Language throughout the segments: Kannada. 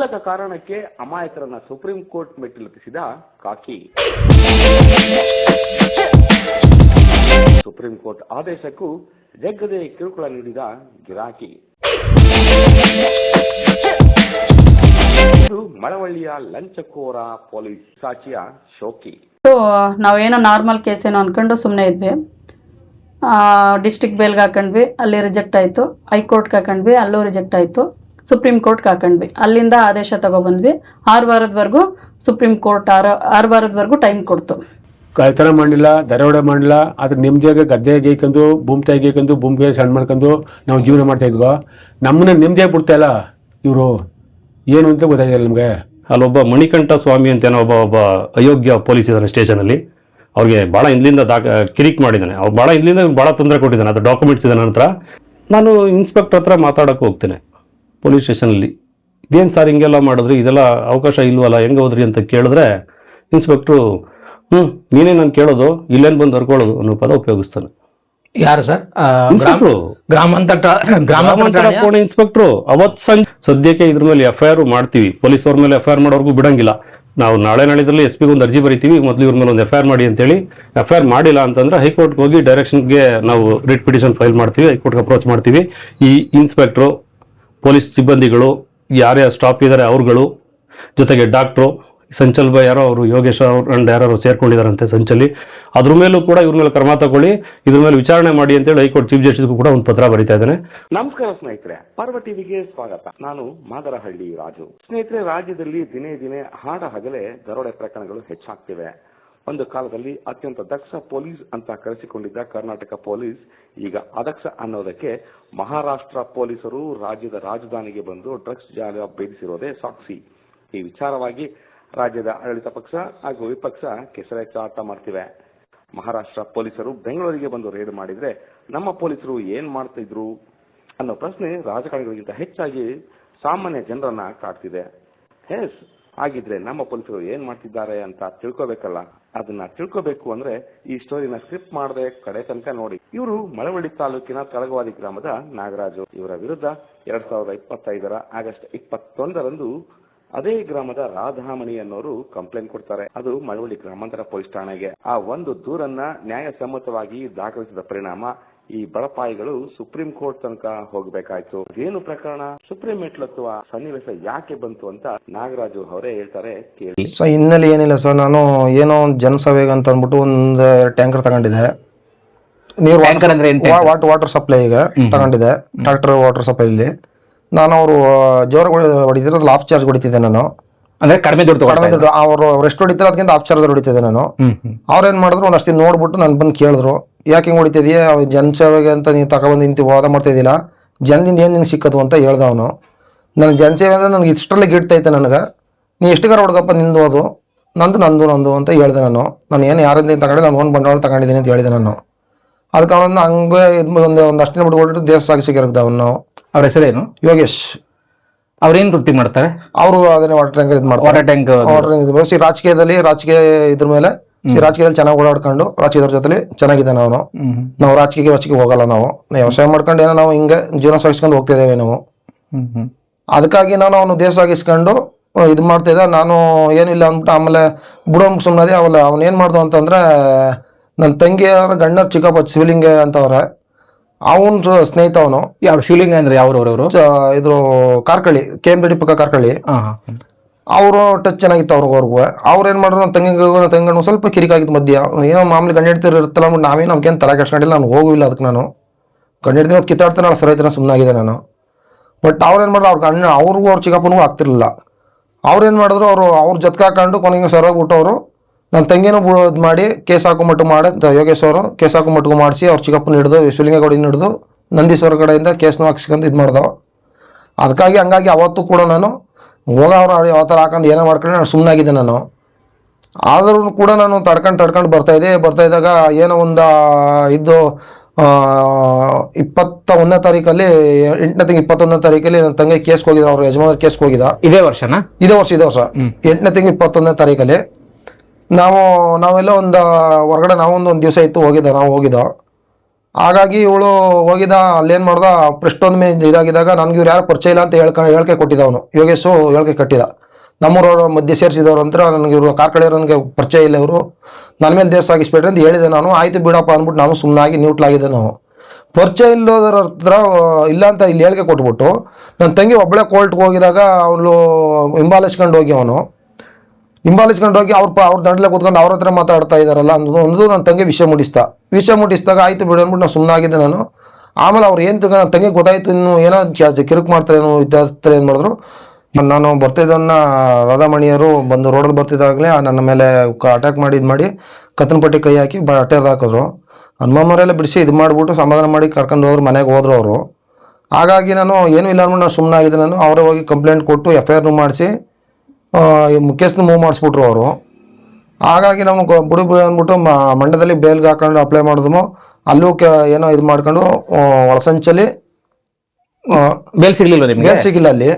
ಕ್ಷುಲ್ಲಕ ಕಾರಣಕ್ಕೆ ಅಮಾಯಕರನ್ನ ಸುಪ್ರೀಂ ಕೋರ್ಟ್ ಮೆಟ್ಟಿಲುತ್ತಿಸಿದ ಕಾಕಿ. ಸುಪ್ರೀಂ ಕೋರ್ಟ್ ಆದೇಶಕ್ಕೂ ಜಗ್ಗದೆ ಕಿರುಕುಳ ನೀಡಿದ ಗಿರಾಕಿ. ಇದು ಮಳವಳ್ಳಿಯ ಲಂಚಕೋರ ಪೊಲೀಸ್ ಸಾಚಿಯ ಶೋಕಿ. ನಾವೇನೋ ನಾರ್ಮಲ್ ಕೇಸ್ ಏನೋ ಅನ್ಕೊಂಡು ಸುಮ್ಮನೆ ಇದ್ವಿ. ಡಿಸ್ಟ್ರಿಕ್ಟ್ ಬೇಲ್ಗೆ ಹಾಕೊಂಡ್ವಿ, ಅಲ್ಲಿ ರಿಜೆಕ್ಟ್ ಆಯಿತು. ಹೈಕೋರ್ಟ್ಗೆ ಹಾಕೊಂಡ್ವಿ, ಅಲ್ಲೂ ರಿಜೆಕ್ಟ್ ಆಯಿತು. ಸುಪ್ರೀಂ ಕೋರ್ಟ್ಗೆ ಹಾಕೊಂಡ್ವಿ, ಅಲ್ಲಿಂದ ಆದೇಶ ತಗೊಬಂದ್ವಿ. 6 ವಾರದವರೆಗೂ ಸುಪ್ರೀಂ ಕೋರ್ಟ್ 6 ವಾರದವರೆಗೂ ಟೈಮ್ ಕೊಡ್ತು. ಕಳ್ತನ ಮಾಡಲಿಲ್ಲ, ದರೋಡೆ ಮಾಡಲಿಲ್ಲ, ಅದ್ರ ನೆಮ್ಮದಿಯಾಗಿ ಗದ್ದೆ ಗೇಯ್ಕೊಂಡು ಭೂಮಿ ಗೇಯ್ಕೊಂಡು ಭೂಮಿಗೆ ಸಣ್ಣ ಮಾಡ್ಕೊಂಡು ನಾವು ಜೀವನ ಮಾಡ್ತಾ ಇದ್ವಾ. ನಮ್ಮನ್ನ ನೆಮ್ಮದಿಯಾಗಿ ಬಿಡ್ತಾಯಿಲ್ಲ ಇವರು, ಏನು ಅಂತ ಗೊತ್ತಾಗಿಲ್ಲ ನಮಗೆ. ಅಲ್ಲೊಬ್ಬ ಮಣಿಕಂಠ ಸ್ವಾಮಿ ಅಂತೇನೋ ಒಬ್ಬ ಅಯೋಗ್ಯ ಪೊಲೀಸ್ ಇದ್ದಾನೆ ಸ್ಟೇಷನಲ್ಲಿ. ಅವ್ರಿಗೆ ಭಾಳ ಹಿಂದಿಂದ ಕಿರಿಕ್ ಮಾಡಿದ್ದಾನೆ. ಅವ್ರು ಭಾಳ ಹಿಂದಿಂದ ಭಾಳ ತೊಂದರೆ ಕೊಟ್ಟಿದ್ದಾನೆ. ಅದು ಡಾಕ್ಯುಮೆಂಟ್ಸ್ ಇದೆ ನನ್ನ ಹತ್ರ. ನಾನು ಇನ್ಸ್ಪೆಕ್ಟರ್ ಹತ್ರ ಮಾತಾಡೋಕ್ಕೆ ಹೋಗ್ತೇನೆ ಪೊಲೀಸ್ ಸ್ಟೇಷನಲ್ಲಿ. ಇದೇನು ಸರ್ ಹಿಂಗೆಲ್ಲ ಮಾಡಿದ್ರಿ, ಇದೆಲ್ಲ ಅವಕಾಶ ಇಲ್ವಲ್ಲ, ಹೆಂಗೆ ಹೋದ್ರಿ ಅಂತ ಕೇಳಿದ್ರೆ ಇನ್ಸ್ಪೆಕ್ಟ್ರು ನೀನೇ ನಾನು ಕೇಳೋದು, ಇಲ್ಲೇನು ಬಂದು ಹರ್ಕೊಳ್ಳೋದು ಅನ್ನೋ ಪದ ಉಪಯೋಗಿಸ್ತಾನೆ. ಯಾರು ಸರ್? ಇನ್ಸ್ಪೆಕ್ಟ್ರು, ಗ್ರಾಮಾಂತರ ಠಾಣೆ ಇನ್ಸ್ಪೆಕ್ಟ್ರು. ಅವತ್ತು ಸಂಜೆ ಸದ್ಯಕ್ಕೆ ಇದ್ರ ಮೇಲೆ FIR ಮಾಡ್ತೀವಿ, ಪೊಲೀಸ್ ಅವ್ರ ಮೇಲೆ FIR ಮಾಡೋರ್ಗೂ ಬಿಡಂಗಿಲ್ಲ. ನಾವು ನಾಳೆದಲ್ಲಿ SP ಗೆ ಒಂದು ಅರ್ಜಿ ಬರೀತೀವಿ, ಮೊದಲು ಇವ್ರ ಮೇಲೆ ಒಂದು FIR ಮಾಡಿ ಅಂತೇಳಿ. FIR ಮಾಡಿಲ್ಲ ಅಂತಂದ್ರೆ ಹೈಕೋರ್ಟ್ಗೆ ಹೋಗಿ ಡೈರೆಕ್ಷನ್ಗೆ ನಾವು ರಿಟ್ ಪಿಟಿಷನ್ ಫೈಲ್ ಮಾಡ್ತೀವಿ, ಹೈಕೋರ್ಟ್ಗೆ ಅಪ್ರೋಚ್ ಮಾಡ್ತೀವಿ. ಈ ಇನ್ಸ್ಪೆಕ್ಟ್ರು, ಪೊಲೀಸ್ ಸಿಬ್ಬಂದಿಗಳು, ಯಾರ್ಯಾರ ಸ್ಟಾಫ್ ಇದ್ದಾರೆ ಅವ್ರುಗಳು, ಜೊತೆಗೆ ಡಾಕ್ಟ್ರು, ಸಂಚಲ್ ಬಾಯ್ ಯಾರೋ ಅವರು ಯೋಗೇಶ್ ಅವ್ರು ಅಂಡ್ ಯಾರು ಸೇರ್ಕೊಂಡಿದ್ದಾರಂತೆ ಸಂಚಲಿ. ಅದ್ರ ಮೇಲೂ ಕೂಡ ಇವ್ರ ಮೇಲೆ ಕ್ರಮ ತಗೊಳ್ಳಿ, ಇದ್ರ ಮೇಲೆ ವಿಚಾರಣೆ ಮಾಡಿ ಅಂತೇಳಿ ಹೈಕೋರ್ಟ್ ಚೀಫ್ ಜಸ್ಟಿಸ್ಗೂ ಕೂಡ ಒಂದು ಪತ್ರ ಬರೀತಾ ಇದ್ದಾನೆ. ನಮಸ್ಕಾರ ಸ್ನೇಹಿತರೆ, ಪರ್ವ ಟಿವಿಗೆ ಸ್ವಾಗತ. ನಾನು ಮಾದರಹಳ್ಳಿ ರಾಜು. ಸ್ನೇಹಿತರೆ, ರಾಜ್ಯದಲ್ಲಿ ದಿನೇ ಹಾಡ ಹಗಲೇ ದರೋಡೆ ಪ್ರಕರಣಗಳು ಹೆಚ್ಚಾಗ್ತಿವೆ. ಒಂದು ಕಾಲದಲ್ಲಿ ಅತ್ಯಂತ ದಕ್ಷ ಪೊಲೀಸ್ ಅಂತ ಕರೆಸಿಕೊಂಡಿದ್ದ ಕರ್ನಾಟಕ ಪೊಲೀಸ್ ಈಗ ಅದಕ್ಷ ಅನ್ನೋದಕ್ಕೆ ಮಹಾರಾಷ್ಟ್ರ ಪೊಲೀಸರು ರಾಜ್ಯದ ರಾಜಧಾನಿಗೆ ಬಂದು ಡ್ರಗ್ಸ್ ಜಾಲ ಭೇದಿಸಿರೋದೇ ಸಾಕ್ಷಿ. ಈ ವಿಚಾರವಾಗಿ ರಾಜ್ಯದ ಆಡಳಿತ ಪಕ್ಷ ಹಾಗೂ ವಿಪಕ್ಷ ಕೆಸರೆಚಾಟ ಮಾಡ್ತಿವೆ. ಮಹಾರಾಷ್ಟ್ರ ಪೊಲೀಸರು ಬೆಂಗಳೂರಿಗೆ ಬಂದು ರೇಡ್ ಮಾಡಿದ್ರೆ ನಮ್ಮ ಪೊಲೀಸರು ಏನ್ ಮಾಡ್ತಿದ್ರು ಅನ್ನೋ ಪ್ರಶ್ನೆ ರಾಜಕಾರಣಿಗಳಿಗಿಂತ ಹೆಚ್ಚಾಗಿ ಸಾಮಾನ್ಯ ಜನರನ್ನ ಕಾಡ್ತಿದೆ. ಹಾಗಿದ್ರೆ ನಮ್ಮ ಪೊಲೀಸರು ಏನ್ ಮಾಡ್ತಿದ್ದಾರೆ ಅಂತ ತಿಳ್ಕೋಬೇಕಲ್ಲ. ಅದನ್ನ ತಿಳ್ಕೋಬೇಕು ಅಂದ್ರೆ ಈ ಸ್ಟೋರಿನ ಸ್ಕ್ರಿಪ್ಟ್ ಮಾಡದೆ ಕಡೆ ತನಕ ನೋಡಿ. ಇವರು ಮಳವಳ್ಳಿ ತಾಲೂಕಿನ ತಳಗವಾದಿ ಗ್ರಾಮದ ನಾಗರಾಜು. ಇವರ ವಿರುದ್ಧ 2025 ಆಗಸ್ಟ್ 21ರಂದು ಅದೇ ಗ್ರಾಮದ ರಾಧಾಮಣಿ ಅನ್ನೋರು ಕಂಪ್ಲೇಂಟ್ ಕೊಡ್ತಾರೆ. ಅದು ಮಳವಳ್ಳಿ ಗ್ರಾಮಾಂತರ ಪೊಲೀಸ್ ಠಾಣೆಗೆ. ಆ ಒಂದು ದೂರನ್ನ ನ್ಯಾಯಸಮ್ಮತವಾಗಿ ದಾಖಲಿಸಿದ ಪರಿಣಾಮ ಈ ಬಡಪಾಯಿಗಳು ಸುಪ್ರೀಂ ಕೋರ್ಟ್ ತನಕ ಹೋಗಬೇಕಾಯ್ತು. ಏನು ಪ್ರಕರಣ, ಸುಪ್ರೀಂ ಮೆಟ್ಲತ್ತುವ ಸನ್ನಿವೇಶ ಯಾಕೆ ಬಂತು ಅಂತ ನಾಗರಾಜು ಅವರೇ ಹೇಳ್ತಾರೆ, ಕೇಳಿ. ಸೊ ಹಿನ್ನೆಲೆ ಏನಿಲ್ಲ ಸರ್, ನಾನು ಏನೋ ಒಂದು ಜನಸೇವೆಗೆ ಅಂತ ಅಂದ್ಬಿಟ್ಟು ಒಂದು 2 ಟ್ಯಾಂಕರ್ ತಗೊಂಡಿದ್ದೆ. ನೀರು ವಾಟರ್ ಸಪ್ಲೈಗೆ ತಗೊಂಡಿದ್ದೆ, ಟ್ರಾಕ್ಟರ್ ವಾಟರ್ ಸಪ್ಲೈಲಿ. ನಾನು ಅವರು ಜೋರ ಹೊಡಿತಿದ್ರೆ ಅದ್ರಲ್ಲಿ ಆಫ್ ಚಾರ್ಜ್ ಹೊಡಿತಿದ್ದೆ ನಾನು. ಅಂದ್ರೆ ಕಡಿಮೆ ದುಡ್ಡು ಅವರು ಎಷ್ಟು ಹೊಡಿತಾರೆ ಅದಕ್ಕಿಂತ ಆಫ್ ಚಾರ್ಜ್ ಹೊಡಿತಿದ್ದೆ ನಾನು. ಅವ್ರೇನ್ ಮಾಡಿದ್ರು ಒಂದಷ್ಟು ದಿನ ನೋಡ್ಬಿಟ್ಟು ನಾನು ಬಂದು ಕೇಳಿದ್ರು, ಯಾಕೆ ಹಿಂಗೆ ಹೊಡಿತಿದೀಯ, ಜನಸೇವೆಗೆ ಅಂತ ನೀನು ತಗೊಬಂದು ನಿಂತು ವಾದ ಮಾಡ್ತಿದ್ದಿಲ್ಲ, ಜನದಿಂದ ಏನು ನಿಂಗೆ ಸಿಕ್ಕದು ಅಂತ ಹೇಳ್ದ ಅವನು. ನನಗೆ ಜನಸೇವೆ ಅಂದರೆ ನನಗೆ ಇಷ್ಟರಲ್ಲಿ ಗಿಡ್ತೈತೆ ನನಗೆ, ನೀ ಎಷ್ಟುಗಾರ ಹುಡುಗಪ್ಪ ನಿಂದು ಅದು, ನಂದು ಅಂತ ಹೇಳಿದೆ ನಾನು. ಏನು ಯಾರಿಂದ ತಗೊಂಡೆ, ನಾನು ಒಂದು ಬಂಡವಾಳ ತಗೊಂಡಿದ್ದೀನಿ ಅಂತ ಹೇಳಿದೆ ನಾನು. ಅದಕ್ಕೆ ಅವನ್ನ ಹಂಗೆ ಒಂದಷ್ಟು ದಿನ ಬಿಟ್ಕೊಟ್ಟು ದೇಶ ಸಾಗಿಸಿಗಿರಗ್ದ ಅವನು. ಅವ್ರ ಹೆಸರೇನು? ಯೋಗೇಶ್. ಅವ್ರೇನು ವೃತ್ತಿ ಮಾಡ್ತಾರೆ? ಅವರು ಅದನ್ನೇ ವಾಟರ್ ಟ್ಯಾಂಕರ್ ಇದು ಮಾಡ್ತಾರೆ. ರಾಜಕೀಯ ಇದ್ರ ಮೇಲೆ ರಾಜಕೀಯದಲ್ಲಿ ಚೆನ್ನಾಗಿ ಓಡಾಡ್ಕೊಂಡು ರಾಜಕೀಯದವ್ರ ಜೊತೆ ಚೆನ್ನಾಗಿದ್ದಾನೆ ಅವನು. ನಾವು ರಾಜಕೀಯಕ್ಕೆ ಹೋಗಲ್ಲ, ನಾವು ವ್ಯವಸಾಯ ಮಾಡ್ಕೊಂಡು ಏನೋ ನಾವು ಹಿಂಗೆ ಜೀವನ ಸಾಗಿಸ್ಕೊಂಡು ಹೋಗ್ತಿದ್ದೇವೆ ನಾವು. ಅದಕ್ಕಾಗಿ ನಾನು ಅವನು ದೇಶ ಸಾಗಿಸ್ಕೊಂಡು ಇದು ಮಾಡ್ತಿದ್ದ. ನಾನು ಏನಿಲ್ಲ ಅಂದ್ಬಿಟ್ಟು ಆಮೇಲೆ ಬಿಡೋ ಸುಮ್ಮನೆ ಅವನು ಏನು ಮಾಡ್ದು ಅಂತಂದ್ರೆ, ನನ್ನ ತಂಗಿಯವರ ಗಂಡರ ಚಿಕ್ಕಪ್ಪ ಶಿವಲಿಂಗ ಅಂತವ್ರೆ, ಅವನು ಸ್ನೇಹಿತ ಅವನು. ಯಾವ ಶಿವಲಿಂಗ ಅಂದ್ರೆ ಯಾವ್ರವ್ರವರು? ಇದ್ರು ಕಾರ್ಕಳಿ, KMPD ಪಕ್ಕ ಕಾರ್ಕಳಿ. ಅವರು ಟಚ್ ಚೆನ್ನಾಗಿತ್ತು ಅವ್ರಿಗೂ. ಅವ್ರು ಏನು ಮಾಡಿದ್ರು, ನನ್ನ ತಂಗಿ ಸ್ವಲ್ಪ ಕಿರಿಕಾಗಿತ್ತು ಮಧ್ಯ. ಏನೋ ಮಾಮೂಲಿ ಗಂಡ ಹಿಡ್ತಿರು ಇರುತ್ತಲ್ಲ ಅಂದ್ಬಿಟ್ಟು ನಾವೇನು ನಮ್ಗೇನು ತಲೆ ಕೆಡ್ಸ್ಕೊಂಡಿಲ್ಲ. ನಾನು ಹೋಗಿಲ್ಲ ಅದಕ್ಕೆ. ನಾನು ಗಂಡ ಹಿಡ್ತೀನಿ ಅದು ಕಿತ್ತಾಡ್ತಾನೆ, ನಾನು ಸರಿಯಾಗಿ ಸುಮ್ಮನಾಗಿದೆ ನಾನು. ಬಟ್ ಅವ್ರೇನು ಮಾಡಿದ್ರು, ಅವ್ರಿಗೂ ಅವ್ರ ಚಿಕ್ಕಪ್ಪನಿಗೂ ಆಗ್ತಿರ್ಲಿಲ್ಲ. ಅವ್ರೇನು ಮಾಡಿದ್ರು, ಅವ್ರ ಜೊತೆಗೆ ಹಾಕೊಂಡು ಕೊನೆಗೆ ಸರೋಗ್ಬಿಟ್ಟವರು ನನ್ನ ತಂಗಿನೂ ಇದು ಮಾಡಿ ಕೇಸ್ ಹಾಕೊಂಬಿಟ್ಟು ಯೋಗೇಶ್ ಅವರು ಕೇಸ್ ಹಾಕೊಂಬಿಟ್ಟು ಮಾಡಿಸಿ ಅವ್ರ ಚಿಕ್ಕಪ್ಪನ ಹಿಡಿದು ಶಿವಲಿಂಗಗೌಡಿನ ಹಿಡಿದು ನಂದೀಶ್ವರ ಕಡೆಯಿಂದ ಕೇಸ್ನ ಹಾಕ್ಸ್ಕೊಂಡು ಇದು ಮಾಡ್ದವ. ಹಂಗಾಗಿ ಅವತ್ತು ಕೂಡ ನಾನು ಹೋಗೋರು ಯಾವ ಥರ ಹಾಕೊಂಡು ಏನೋ ಮಾಡ್ಕೊಂಡು ನಾನು ಸುಮ್ಮನಾಗಿದ್ದೆ ನಾನು. ಆದರೂ ಕೂಡ ನಾನು ತಡ್ಕೊಂಡು ಬರ್ತಾಯಿದ್ದಾಗ ಏನೋ ಒಂದು ಇದ್ದು 21ನೇ ತಾರೀಕಲ್ಲಿ 8ನೇ ತಿಂಗಳು 21ನೇ ತಾರೀಕಲ್ಲಿ ನನ್ನ ತಂಗಿ ಕೇಸ್ಗೆ ಹೋಗಿದ್ದ, ಅವ್ರ ಯಜಮಾನ ಕೇಸ್ಗೆ ಹೋಗಿದ್ದ. ಇದೇ ವರ್ಷನಾ? ಇದೇ ವರ್ಷ 8ನೇ ತಿಂಗಳು 21ನೇ ತಾರೀಕಲ್ಲಿ ನಾವೆಲ್ಲ ಒಂದು ಹೊರಗಡೆ ನಾವು ಒಂದು ದಿವಸ ಇತ್ತು ನಾವು ಹೋಗಿದ್ದೋ. ಹಾಗಾಗಿ ಇವಳು ಹೋಗಿದ್ದ ಅಲ್ಲೇನು ಮಾಡ್ದ ಪೃಷ್ಠೊಂದು ಇದಾಗಿದ್ದಾಗ ನನಗೆ ಇವ್ರು ಯಾರು ಪರಿಚಯ ಇಲ್ಲ ಅಂತ ಹೇಳಿಕೆ ಕೊಟ್ಟಿದ್ದ ಅವನು ಯೋಗೇಶು ಹೇಳಿಕೆ ಕಟ್ಟಿದ. ನಮ್ಮೂರವ್ರ ಮಧ್ಯೆ ಸೇರಿಸಿದವರು ಅಂತ ನನಗೆ ಇವರು ಕಾರ್ಕಳಿಯವರು ನನಗೆ ಪರಿಚಯ ಇಲ್ಲ, ಇವರು ನನ್ನ ಮೇಲೆ ದೇಶ ಸಾಗಿಸ್ಬೇಡ್ರಿ ಅಂತ ಹೇಳಿದೆ ನಾನು. ಆಯಿತು ಬಿಡಪ್ಪ ಅಂದ್ಬಿಟ್ಟು ನಾನು ಸುಮ್ಮನಾಗಿ ನ್ಯೂಟ್ಲಾಗಿದ್ದೆ. ನಾವು ಪರಿಚಯ ಇಲ್ಲೋದ್ರ ಹತ್ರ ಇಲ್ಲ ಅಂತ ಇಲ್ಲಿ ಹೇಳಿಕೆ ಕೊಟ್ಬಿಟ್ಟು ನನ್ನ ತಂಗಿ ಒಬ್ಬಳೇ ಕೋರ್ಟ್ಗೆ ಹೋಗಿದಾಗ ಅವಳು ಹಿಂಬಾಲಿಸ್ಕೊಂಡು ಹೋಗಿ ಅವ್ರ ದಂಡಲೆ ಕೂತ್ಕೊಂಡು ಅವ್ರ ಹತ್ರ ಮಾತಾಡ್ತಾ ಇದ್ದಾರಲ್ಲ ಅನ್ನೋದು ನನ್ನ ತಂಗಿ ವಿಷಯ ಮುಟ್ಟಿಸ್ದಾಗ ಆಯಿತು ಬಿಡು ಅಂದ್ಬಿಟ್ಟು ನಾನು ಸುಮ್ಮನಾಗಿದ್ದೆ ನಾನು. ಆಮೇಲೆ ಅವ್ರು ಏನು ನನ್ನ ತಂಗಿಗೆ ಗೊತ್ತಾಯಿತು, ಇನ್ನು ಏನೋ ಕಿರುಕು ಮಾಡ್ತಾರೇನೋ ಇದ್ದಾರೆ ಏನು ಮಾಡಿದ್ರು. ನಾನು ಬರ್ತಿದ್ದನ್ನ ರಾಧಾಮಣಿಯರು ಬಂದು ರೋಡಲ್ಲಿ ಬರ್ತಿದ್ದಾಗಲೇ ನನ್ನ ಮೇಲೆ ಅಟ್ಯಾಕ್ ಮಾಡಿ ಕತ್ತನಪಟ್ಟಿ ಕೈ ಹಾಕಿ ಅಟ್ಟೆದು ಹಾಕಿದ್ರು. ಹನುಮಮ್ಮರೆಲ್ಲ ಬಿಡಿಸಿ ಇದು ಮಾಡಿಬಿಟ್ಟು ಸಮಾಧಾನ ಮಾಡಿ ಕರ್ಕೊಂಡು ಹೋದ್ರು, ಮನೆಗೆ ಹೋದ್ರು ಅವರು. ಹಾಗಾಗಿ ನಾನು ಏನೂ ಇಲ್ಲ ಅಂದ್ಬಿಟ್ಟು ನಾನು ಸುಮ್ಮನಾಗಿದ್ದೆ. ನಾನು ಅವರೇ ಹೋಗಿ ಕಂಪ್ಲೇಂಟ್ ಕೊಟ್ಟು FIR ಮಾಡಿಸಿ ಕೇಸ್ನ ಮೂವ್ ಮಾಡಿಸ್ಬಿಟ್ರು ಅವರು. ಹಾಗಾಗಿ ನಮಗೆ ಬುಡಿ ಅಂದ್ಬಿಟ್ಟು ಮಂಡ್ಯದಲ್ಲಿ ಬೇಲ್ಗೆ ಹಾಕೊಂಡು ಅಪ್ಲೈ ಮಾಡಿದ್ವು. ಅಲ್ಲೂ ಏನೋ ಇದು ಮಾಡ್ಕೊಂಡು ಒಳಸಂಚಲ್ಲಿ ಬೇಲ್ ಸಿಗ್ಲಿಲ್ಲ ನಿಮ್ಗೆ? ಬೇಲ್ ಸಿಕ್ಕಿಲ್ಲ ಅಲ್ಲಿ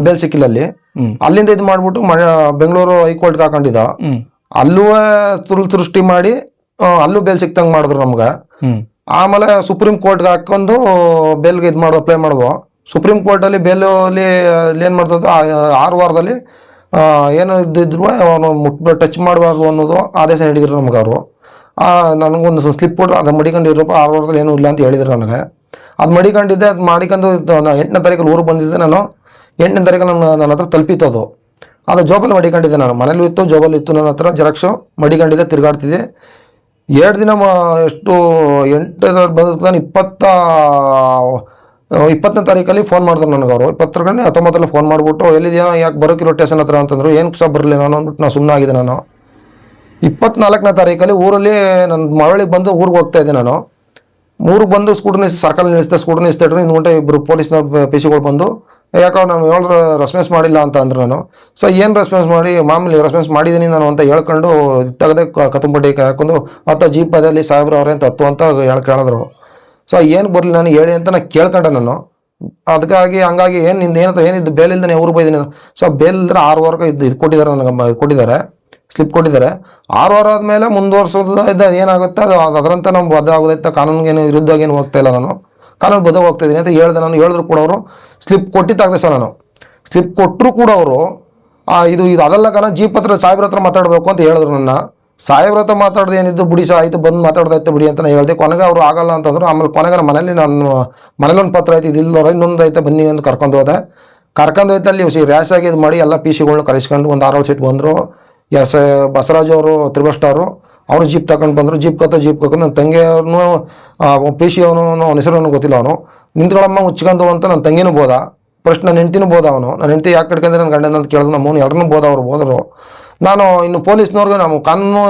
ಬೇಲ್ ಸಿಕ್ಕಿಲ್ಲ ಅಲ್ಲಿ. ಅಲ್ಲಿಂದ ಇದು ಮಾಡ್ಬಿಟ್ಟು ಬೆಂಗಳೂರು ಹೈಕೋರ್ಟ್ಗೆ ಹಾಕೊಂಡಿದ್ದ. ಅಲ್ಲೂ ಸೃಷ್ಟಿ ಮಾಡಿ ಅಲ್ಲೂ ಬೇಲ್ ಸಿಕ್ತಂಗೆ ಮಾಡಿದ್ರು ನಮ್ಗೆ. ಆಮೇಲೆ ಸುಪ್ರೀಂ ಕೋರ್ಟ್ಗೆ ಹಾಕೊಂಡು ಬೇಲ್ಗೆ ಇದು ಮಾಡೋದು ಅಪ್ಲೈ ಮಾಡಿದ್ವು. ಸುಪ್ರೀಂ ಕೋರ್ಟಲ್ಲಿ ಬೇಲಲ್ಲಿ ಏನು ಮಾಡ್ತದ 6 ವಾರದಲ್ಲಿ ಏನು ಇದ್ದಿದ್ರು ಅವನು ಟಚ್ ಮಾಡಬಾರ್ದು ಅನ್ನೋದು ಆದೇಶ ನೀಡಿದ್ರು ನಮ್ಗೆ ಅವರು. ನನಗೊಂದು ಸ್ಲಿಪ್ ಕೊಟ್ಟರು, ಅದು ಮಡಿಕೊಂಡಿರಪ್ಪ 6 ವಾರದಲ್ಲಿ ಏನೂ ಇಲ್ಲ ಅಂತ ಹೇಳಿದ್ರು ನನಗೆ. ಅದು ಮಡಿಕೊಂಡಿದ್ದೆ. ಅದು ಮಾಡಿಕೊಂಡು 8ನೇ ತಾರೀಕಲ್ಲಿ ಊರಿಗೆ ಬಂದಿದ್ದೆ ನಾನು. 8ನೇ ತಾರೀಕಲ್ಲಿ ನನ್ನ ಹತ್ರ ತಲುಪಿತ್ತು ಅದು ಜೋಬಲ್ಲಿ ಮಡಿಕೊಂಡಿದ್ದೆ. ನಾನು ಮನೇಲಿ ಇತ್ತು, ಜೋಬಲ್ಲಿ ಇತ್ತು ನನ್ನ ಹತ್ರ ಜೆರಾಕ್ಸು. ಮಡಿಕೊಂಡಿದ್ದೆ, ತಿರುಗಾಡ್ತಿದ್ದೆ. 2 ದಿನ ಎಷ್ಟು 8 ಬಂದ 20ನೇ ತಾರೀಕಲ್ಲಿ ಫೋನ್ ಮಾಡಿದ್ರು ನನಗೆ ಅವರು. 19ರಲ್ಲಿ ಫೋನ್ ಮಾಡಿಬಿಟ್ಟು ಎಲ್ಲಿದೆಯೋ, ಯಾಕೆ ಬರೋಕಿರೋ ಸ್ಟೇಷನ್ ಹತ್ರ ಅಂತಂದ್ರು. ಏನು ಸಹ ಬರಲಿ ನಾನು ಅಂದ್ಬಿಟ್ಟು ನಾನು ಸುಮ್ಮನಾಗಿದೆ. ನಾನು 24ನೇ ತಾರೀಕಲ್ಲಿ ಊರಲ್ಲಿ ನನ್ನ ಮಗಳಿಗೆ ಬಂದು ಊರಿಗೆ ಹೋಗ್ತಾ ಇದ್ದೆ. ನಾನು ಊರಿಗೆ ಬಂದು ಸ್ಕೂಟರ್ ನಿಲ್ಲಿಸಿ ಸರ್ಕಲ್ ನಿಲ್ಲಿಸಿದೆ. ಸ್ಕೂಟರ್ ನಿಲ್ಲಿಸ್ತಿದ್ರು. 1 ಗಂಟೆ ಇಬ್ಬರು ಪೊಲೀಸ್ನವ್ರು ಪಿಸಿಗಳು ಬಂದು ಯಾಕೋ ನಾವು ಹೇಳಿದ್ರೆ ರೆಸ್ಪಾನ್ಸ್ ಮಾಡಿಲ್ಲ ಅಂತ ಅಂದರು. ನಾನು ಏನು ರೆಸ್ಪಾನ್ಸ್ ಮಾಡಿ ಮಾಮೂಲಿ ರೆಸ್ಪಾನ್ಸ್ ಮಾಡಿದ್ದೀನಿ ನಾನು ಅಂತ ಹೇಳ್ಕೊಂಡು ತೆಗೆದೇ ಕತ್ತಂಪಟ್ಟಿ ಹಾಕೊಂಡು ಮತ್ತು ಜೀಪ್ ಅದಲ್ಲಿ ಸಾಹೇಬ್ರು ಅವ್ರೆ ಅಂತ ಅಂತ ಕೇಳಿದ್ರು. ಏನು ಬರಲಿ ನಾನು ಹೇಳಿ ಅಂತ ನಾನು ಕೇಳ್ಕೊಂಡೆ ನಾನು. ಅದಕ್ಕಾಗಿ ಹಂಗಾಗಿ ಏನಿದ್ದು ಬೇಲ್ ಇಲ್ದೇ ಊರಿಗೆ ಹೋಗಿದ್ದೀನಿ. ಬೇಲ್ ಇಲ್ಲದ್ರೆ 6 ವಾರಕ್ಕೆ ಇದು ಕೊಟ್ಟಿದ್ದಾರೆ ನನಗೆ, ಕೊಟ್ಟಿದ್ದಾರೆ ಸ್ಲಿಪ್ ಕೊಟ್ಟಿದ್ದಾರೆ. 6 ವಾರ ಆದಮೇಲೆ ಮುಂದುವರ್ಸೋದು ಏನಾಗುತ್ತೆ ಅದು ಅದರಂತೆ ನಾವು ಬದ್ಧ ಆಗೋದೈತೆ. ಕಾನೂನಿಗೇನು ವಿರುದ್ಧವಾಗಿ ಏನು ಹೋಗ್ತಾ ಇಲ್ಲ, ನಾನು ಕಾನೂನು ಬದ್ಧ ಹೋಗ್ತಾ ಇದ್ದೀನಿ ಅಂತ ಹೇಳಿದೆ. ನಾನು ಹೇಳಿದ್ರು ಕೂಡ ಅವರು ಸ್ಲಿಪ್ ಕೊಟ್ಟಿದ್ದಾಗದೆ ಸರ್, ನಾನು ಸ್ಲಿಪ್ ಕೊಟ್ಟರು ಕೂಡ ಅವರು ಇದು ಅದೆಲ್ಲ ಜೀಪ್ ಹತ್ರ ಸಾಹೇಬ್ರ ಹತ್ರ ಮಾತಾಡಬೇಕು ಅಂತ ಹೇಳಿದ್ರು. ನನ್ನ ಸಾಹೇಬ್ರ ಹತ್ರ ಮಾತಾಡೋದು ಏನಿದ್ದು ಬಿಡಿ ಸಹ ಆಯಿತು, ಬಂದು ಮಾತಾಡ್ದೈತೆ ಬಿಡಿ ಅಂತ ನಾನು ಹೇಳಿದೆ. ಕೊನೆಗೆ ಅವರು ಆಗಲ್ಲ ಅಂತಂದ್ರು. ಆಮೇಲೆ ಕೊನೆಗೆ ನಾನು ಮನೇಲೊಂದು ಪತ್ರ ಐತೆ, ಇದಿಲ್ಲವ್ರ ಇನ್ನೊಂದು ಐತೆ ಬನ್ನಿ ಅಂತ ಕರ್ಕೊಂಡು ಹೋದೆ. ಅಲ್ಲಿ ರ್ಯಾಶ್ ಆಗಿ ಇದು ಮಾಡಿ ಎಲ್ಲ PCಗಳನ್ನ ಕರೆಸ್ಕೊಂಡು ಒಂದು 6 ಸೀಟ್ ಬಂದರು. ಬಸವರಾಜು ಅವರು ತ್ರಿಬಸ್ಟಾರು ಅವರು ಜೀಪ್ ತಗೊಂಡು ಬಂದರು. ಜೀಪ್ ಕರ್ಕೊಂಡು ನನ್ನ ತಂಗಿಯವ್ರನ್ನೂ PC ಅವನ ಹೆಸರನ್ನು ಗೊತ್ತಿಲ್ಲ. ಅವನು ನಿಂತ್ಕೊಳ್ಳಮ್ಮ ಮುಚ್ಕೊಂಡು ಅಂತ ನನ್ನ ತಂಗಿನೂ ಬೋದ. ಫಸ್ಟ್ ನನ್ನ ಹೆಂಡ್ತಿನೂ ಬೋದ. ನನ್ನ ಹೆಂಡ್ತಿ ಯಾಕೆ ಕಡ್ಕೊಂಡ್ರೆ ನನ್ನ ಗಂಡನ ಅಂತ ಕೇಳಿದ್ರು. ನಮ್ಮನ್ನು ಎರಡನ್ನೂ ಬೋದ. ಅವ್ರು ಬೋದರು. ನಾನು ಇನ್ನು ಪೊಲೀಸ್ನವ್ರಿಗೆ ನಾವು ಕಾನೂನು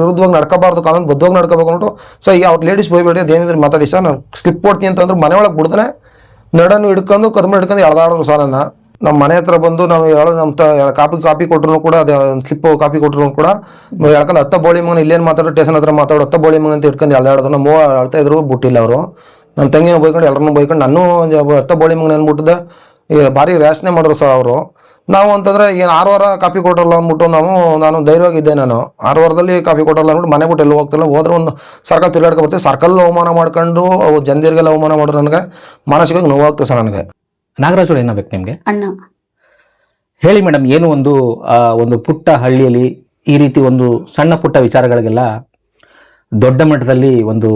ವಿರುದ್ಧವಾಗಿ ನಡ್ಕೋಬಾರ್ದು, ಕಾನೂನು ಬದ್ಧವಾಗಿ ನಡ್ಕೋಬೇಕು ಅಂದ್ಬಿಟ್ಟು ಅವ್ರು ಲೇಡೀಸ್ ಹೋಗ್ಬೇಡಿ, ಅದೇನಿದ್ರೆ ಮಾತಾಡಿ ಸರ್, ನಾನು ಸ್ಲಿಪ್ ಕೊಡ್ತೀನಿ ಅಂತಂದ್ರೆ ಮನೆಯೊಳಗೆ ಬಿಡ್ತಾನೆ ನಡನ್ನು ಹಿಡ್ಕೊಂಡು ಹಿಡ್ಕೊಂಡು ಎಳ್ದಾಡಿದ್ರು ಸರ್. ನಮ್ಮ ಮನೆ ಹತ್ರ ಬಂದು ನಾವು ಕಾಪಿ ಕೊಟ್ಟರು ಕೂಡ, ಅದು ಸ್ಲಿಪ್ ಕಾಪಿ ಕೊಟ್ಟರು ಕೂಡ ಹೇಳ್ಕೊಂಡು ಹತ್ತ ಬೋಳಿ ಮಗನ ಇಲ್ಲೇನು ಮಾತಾಡೋ ಸ್ಟೇಷನ್ ಹತ್ರ ಮಾತಾಡೋ ಹತ್ತ ಬೋಳಿ ಮಗನ ಅಂತ ಇಟ್ಕೊಂಡು ಎಳ್ದಾಡೋದು. ನಮ್ಮ ಅಳ್ತಾ ಇದ್ರು, ಬಿಟ್ಟಿಲ್ಲ ಅವರು. ನನ್ನ ತಂಗಿನ ಬೈಕೊಂಡು ಎಲ್ಲರನ್ನೂ ಬೈಕೊಂಡು ನಾನು ಹತ್ತ ಬೋಳಿ ಮಗನ ಅಂದ್ಬಿಟ್ಟಿದ್ದೆ. ಭಾರಿ ರ್ಯಾಶ್ನೆ ಮಾಡಿದ್ರು ಸರ್ ಅವರು. ನಾವು ಅಂತಂದರೆ ಏನು 6 ವಾರ ಕಾಪಿ ಕೊಟ್ಟರಲ್ಲ ಅಂದ್ಬಿಟ್ಟು ನಾನು ಧೈರ್ಯವಾಗಿದ್ದೆ. ನಾನು 6 ವಾರದಲ್ಲಿ ಕಾಪಿ ಕೊಟ್ಟರಲ್ಲ ಅಂದ್ಬಿಟ್ಟು ಮನೆ ಬಿಟ್ಟು ಎಲ್ಲೂ ಹೋಗ್ತಿಲ್ಲ. ಹೋದ್ರೆ ಒಂದು ಸರ್ಕಲ್ ತಿರುಗಾಡ್ಕೊ ಬರ್ತೀವಿ. ಸರ್ಕಲ್ ಅವಮಾನ ಮಾಡ್ಕೊಂಡು ಜನರಿಗೆಲ್ಲ ಅವಮಾನ ಮಾಡಿದ್ರು. ನನಗೆ ಮಾನಸಿಕವಾಗಿ ನೋವಾಗ್ತದೆ ಸರ್. ನನಗೆ ನಾಗರಾಜ್ ಅವ್ರು ಏನಾಗಬೇಕು ನಿಮಗೆ? ಅಣ್ಣ ಹೇಳಿ ಮೇಡಮ್, ಏನು ಒಂದು ಪುಟ್ಟ ಹಳ್ಳಿಯಲ್ಲಿ ಈ ರೀತಿ ಒಂದು ಸಣ್ಣ ಪುಟ್ಟ ವಿಚಾರಗಳಿಗೆಲ್ಲ ದೊಡ್ಡ ಮಟ್ಟದಲ್ಲಿ ಒಂದು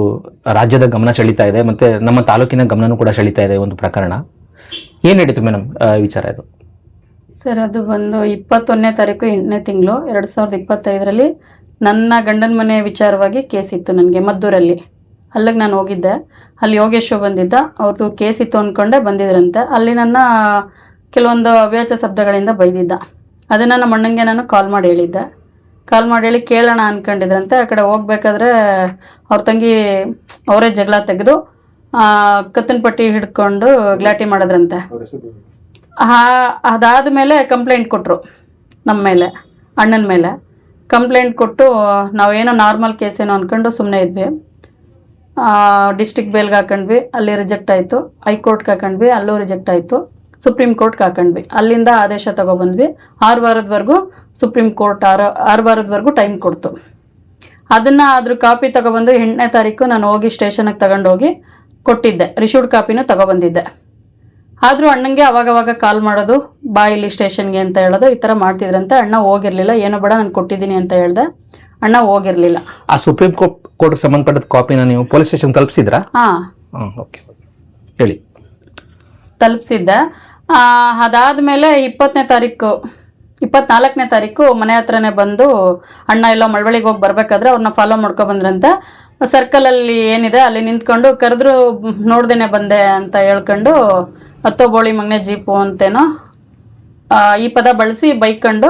ರಾಜ್ಯದ ಗಮನ ಸೆಳೀತಾ ಇದೆ, ಮತ್ತು ನಮ್ಮ ತಾಲೂಕಿನ ಗಮನನೂ ಕೂಡ ಸೆಳೀತಾ ಇದೆ ಒಂದು ಪ್ರಕರಣ. ಏನು ನಡೀತು ಮೇಡಮ್ ವಿಚಾರ ಇದು? ಸರ್, ಅದು ಬಂದು 21ನೇ ತಾರೀಕು 8ನೇ ತಿಂಗಳು 2025ರಲ್ಲಿ ನನ್ನ ಗಂಡನ ಮನೆ ವಿಚಾರವಾಗಿ ಕೇಸ್ ಇತ್ತು ನನಗೆ ಮದ್ದೂರಲ್ಲಿ. ಅಲ್ಲಿಗೆ ನಾನು ಹೋಗಿದ್ದೆ. ಅಲ್ಲಿ ಯೋಗೇಶು ಬಂದಿದ್ದ. ಅವ್ರದ್ದು ಕೇಸ್ ಇತ್ತು ಅಂದ್ಕೊಂಡೆ ಬಂದಿದ್ರಂತೆ. ಅಲ್ಲಿ ನನ್ನ ಕೆಲವೊಂದು ಅವ್ಯಾಚ ಶಬ್ದಗಳಿಂದ ಬೈದಿದ್ದ. ಅದನ್ನು ನಮ್ಮ ಅಣ್ಣಂಗೆ ನಾನು ಕಾಲ್ ಮಾಡಿ ಹೇಳಿದ್ದೆ. ಕಾಲ್ ಮಾಡಿ ಹೇಳಿ ಕೇಳೋಣ ಅಂದ್ಕೊಂಡಿದ್ರಂತೆ. ಆ ಕಡೆ ಹೋಗ್ಬೇಕಾದ್ರೆ ಅವ್ರ ತಂಗಿ ಅವರೇ ಜಗಳ ತೆಗೆದು ಕತ್ತನಪಟ್ಟಿ ಹಿಡ್ಕೊಂಡು ಗಲಾಟೆ ಮಾಡಿದ್ರಂತೆ. ಅದಾದ ಮೇಲೆ ಕಂಪ್ಲೇಂಟ್ ಕೊಟ್ಟರು ನಮ್ಮ ಮೇಲೆ, ಅಣ್ಣನ ಮೇಲೆ ಕಂಪ್ಲೇಂಟ್ ಕೊಟ್ಟು ನಾವೇನೋ ನಾರ್ಮಲ್ ಕೇಸೇನೋ ಅಂದ್ಕೊಂಡು ಸುಮ್ಮನೆ ಇದ್ವಿ. ಡಿಸ್ಟಿಕ್ ಬೇಲ್ಗೆ ಹಾಕೊಂಡ್ವಿ, ಅಲ್ಲಿ ರಿಜೆಕ್ಟ್ ಆಯಿತು. ಹೈಕೋರ್ಟ್ಗೆ ಹಾಕೊಂಡ್ವಿ, ಅಲ್ಲೂ ರಿಜೆಕ್ಟ್ ಆಯಿತು. ಸುಪ್ರೀಂ ಕೋರ್ಟ್ಗೆ ಹಾಕೊಂಡ್ವಿ. ಅಲ್ಲಿಂದ ಆದೇಶ ತೊಗೊಬಂದ್ವಿ. 6 ವಾರದವರೆಗೂ ಸುಪ್ರೀಂ ಕೋರ್ಟ್ 6 ವಾರದವರೆಗೂ ಟೈಮ್ ಕೊಡ್ತು. ಅದನ್ನು ಅದ್ರ ಕಾಪಿ ತಗೊಬಂದು 8ನೇ ತಾರೀಕು ನಾನು ಹೋಗಿ ಸ್ಟೇಷನ್ಗೆ ತಗೊಂಡೋಗಿ ಕೊಟ್ಟಿದ್ದೆ. ರಿಶೀವ್ಡ್ ಕಾಪಿನೂ ತಗೊಬಂದಿದ್ದೆ. ಆದರೂ ಅಣ್ಣಂಗೆ ಅವಾಗವಾಗ ಕಾಲ್ ಮಾಡೋದು, ಬಾ ಇಲ್ಲಿ ಸ್ಟೇಷನ್ಗೆ ಅಂತ ಹೇಳೋದು, ಈ ಥರ ಮಾಡ್ತಿದ್ರಂತೆ. ಅಣ್ಣ ಹೋಗಿರಲಿಲ್ಲ. ಏನೋ ಬೇಡ ನಾನು ಕೊಟ್ಟಿದ್ದೀನಿ ಅಂತ ಹೇಳ್ದೆ. ಅಣ್ಣ ಹೋಗಿರಲಿಲ್ಲ. ಆ ಸುಪ್ರೀಂ ಕೋರ್ಟ್ಗೆ ಸಂಬಂಧಪಟ್ಟ ಕಾಪಿನ ನೀವು ಪೊಲೀಸ್ ಸ್ಟೇಷನ್ ತಲುಪಿಸಿದ್ರಾ? ಹಾಂ, ಓಕೆ, ಹೇಳಿ. ತಲುಪಿಸಿದ್ದೆ. ಅದಾದಮೇಲೆ 24ನೇ ತಾರೀಕು ಮನೆ ಹತ್ರನೇ ಬಂದು ಅಣ್ಣ ಎಲ್ಲೋ ಮಳವಳ್ಳಿಗೆ ಹೋಗಿ ಬರಬೇಕಾದ್ರೆ ಅವ್ರನ್ನ ಫಾಲೋ ಮಾಡ್ಕೊಬಂದ್ರಂತೆ. ಸರ್ಕಲಲ್ಲಿ ಏನಿದೆ ಅಲ್ಲಿ ನಿಂತ್ಕೊಂಡು ಕರೆದ್ರು, ನೋಡ್ದೇನೆ ಬಂದೆ ಅಂತ ಹೇಳ್ಕೊಂಡು ಹತ್ತೋ ಬೋಳಿ ಮಗನೆ ಜೀಪು ಅಂತೇನೋ ಈ ಪದ ಬಳಸಿ ಬೈಕೊಂಡು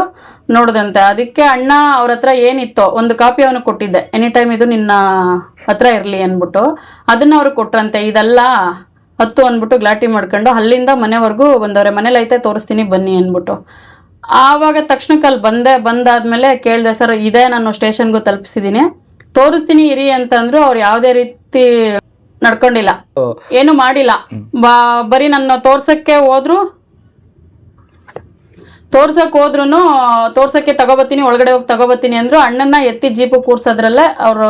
ನೋಡ್ದಂತೆ. ಅದಕ್ಕೆ ಅಣ್ಣ ಅವ್ರ ಹತ್ರ ಏನಿತ್ತೋ ಒಂದು ಕಾಪಿ ಅವನು ಕೊಟ್ಟಿದ್ದೆ, ಎನಿ ಟೈಮ್ ಇದು ನಿನ್ನ ಹತ್ರ ಇರಲಿ ಅಂದ್ಬಿಟ್ಟು. ಅದನ್ನು ಅವ್ರು ಕೊಟ್ರಂತೆ. ಇದೆಲ್ಲ ಹತ್ತು ಅಂದ್ಬಿಟ್ಟು ಗ್ಲಾಟಿ ಮಾಡ್ಕೊಂಡು ಅಲ್ಲಿಂದ ಮನೆವರೆಗೂ ಬಂದವ್ರೆ. ಮನೇಲಿ ಐತೆ ತೋರಿಸ್ತೀನಿ ಬನ್ನಿ ಅಂದ್ಬಿಟ್ಟು. ಆವಾಗ ತಕ್ಷಣಕ್ಕೆ ಅಲ್ಲಿ ಬಂದಾದ್ಮೇಲೆ ಕೇಳಿದೆ, ಸರ್ ಇದೇ ನಾನು ಸ್ಟೇಷನ್ಗೂ ತಲುಪಿಸಿದ್ದೀನಿ, ತೋರಿಸ್ತೀನಿ ಇರಿ ಅಂತಂದ್ರು. ಅವ್ರು ಯಾವುದೇ ರೀತಿ ನಡ್ಕೊಂಡಿಲ್ಲ, ಏನು ಮಾಡಿಲ್ಲ. ಬರೀ ನನ್ನ ತೋರ್ಸಕ್ಕೆ ತೋರ್ಸಕ್ಕೆ ತಗೋಬತ್ತೀನಿ, ಒಳಗಡೆ ಹೋಗಿ ತಗೋಬತ್ತೀನಿ ಅಂದ್ರು. ಅಣ್ಣನ್ನ ಎತ್ತಿ ಜೀಪು ಕೂರ್ಸೋದ್ರಲ್ಲೇ ಅವರು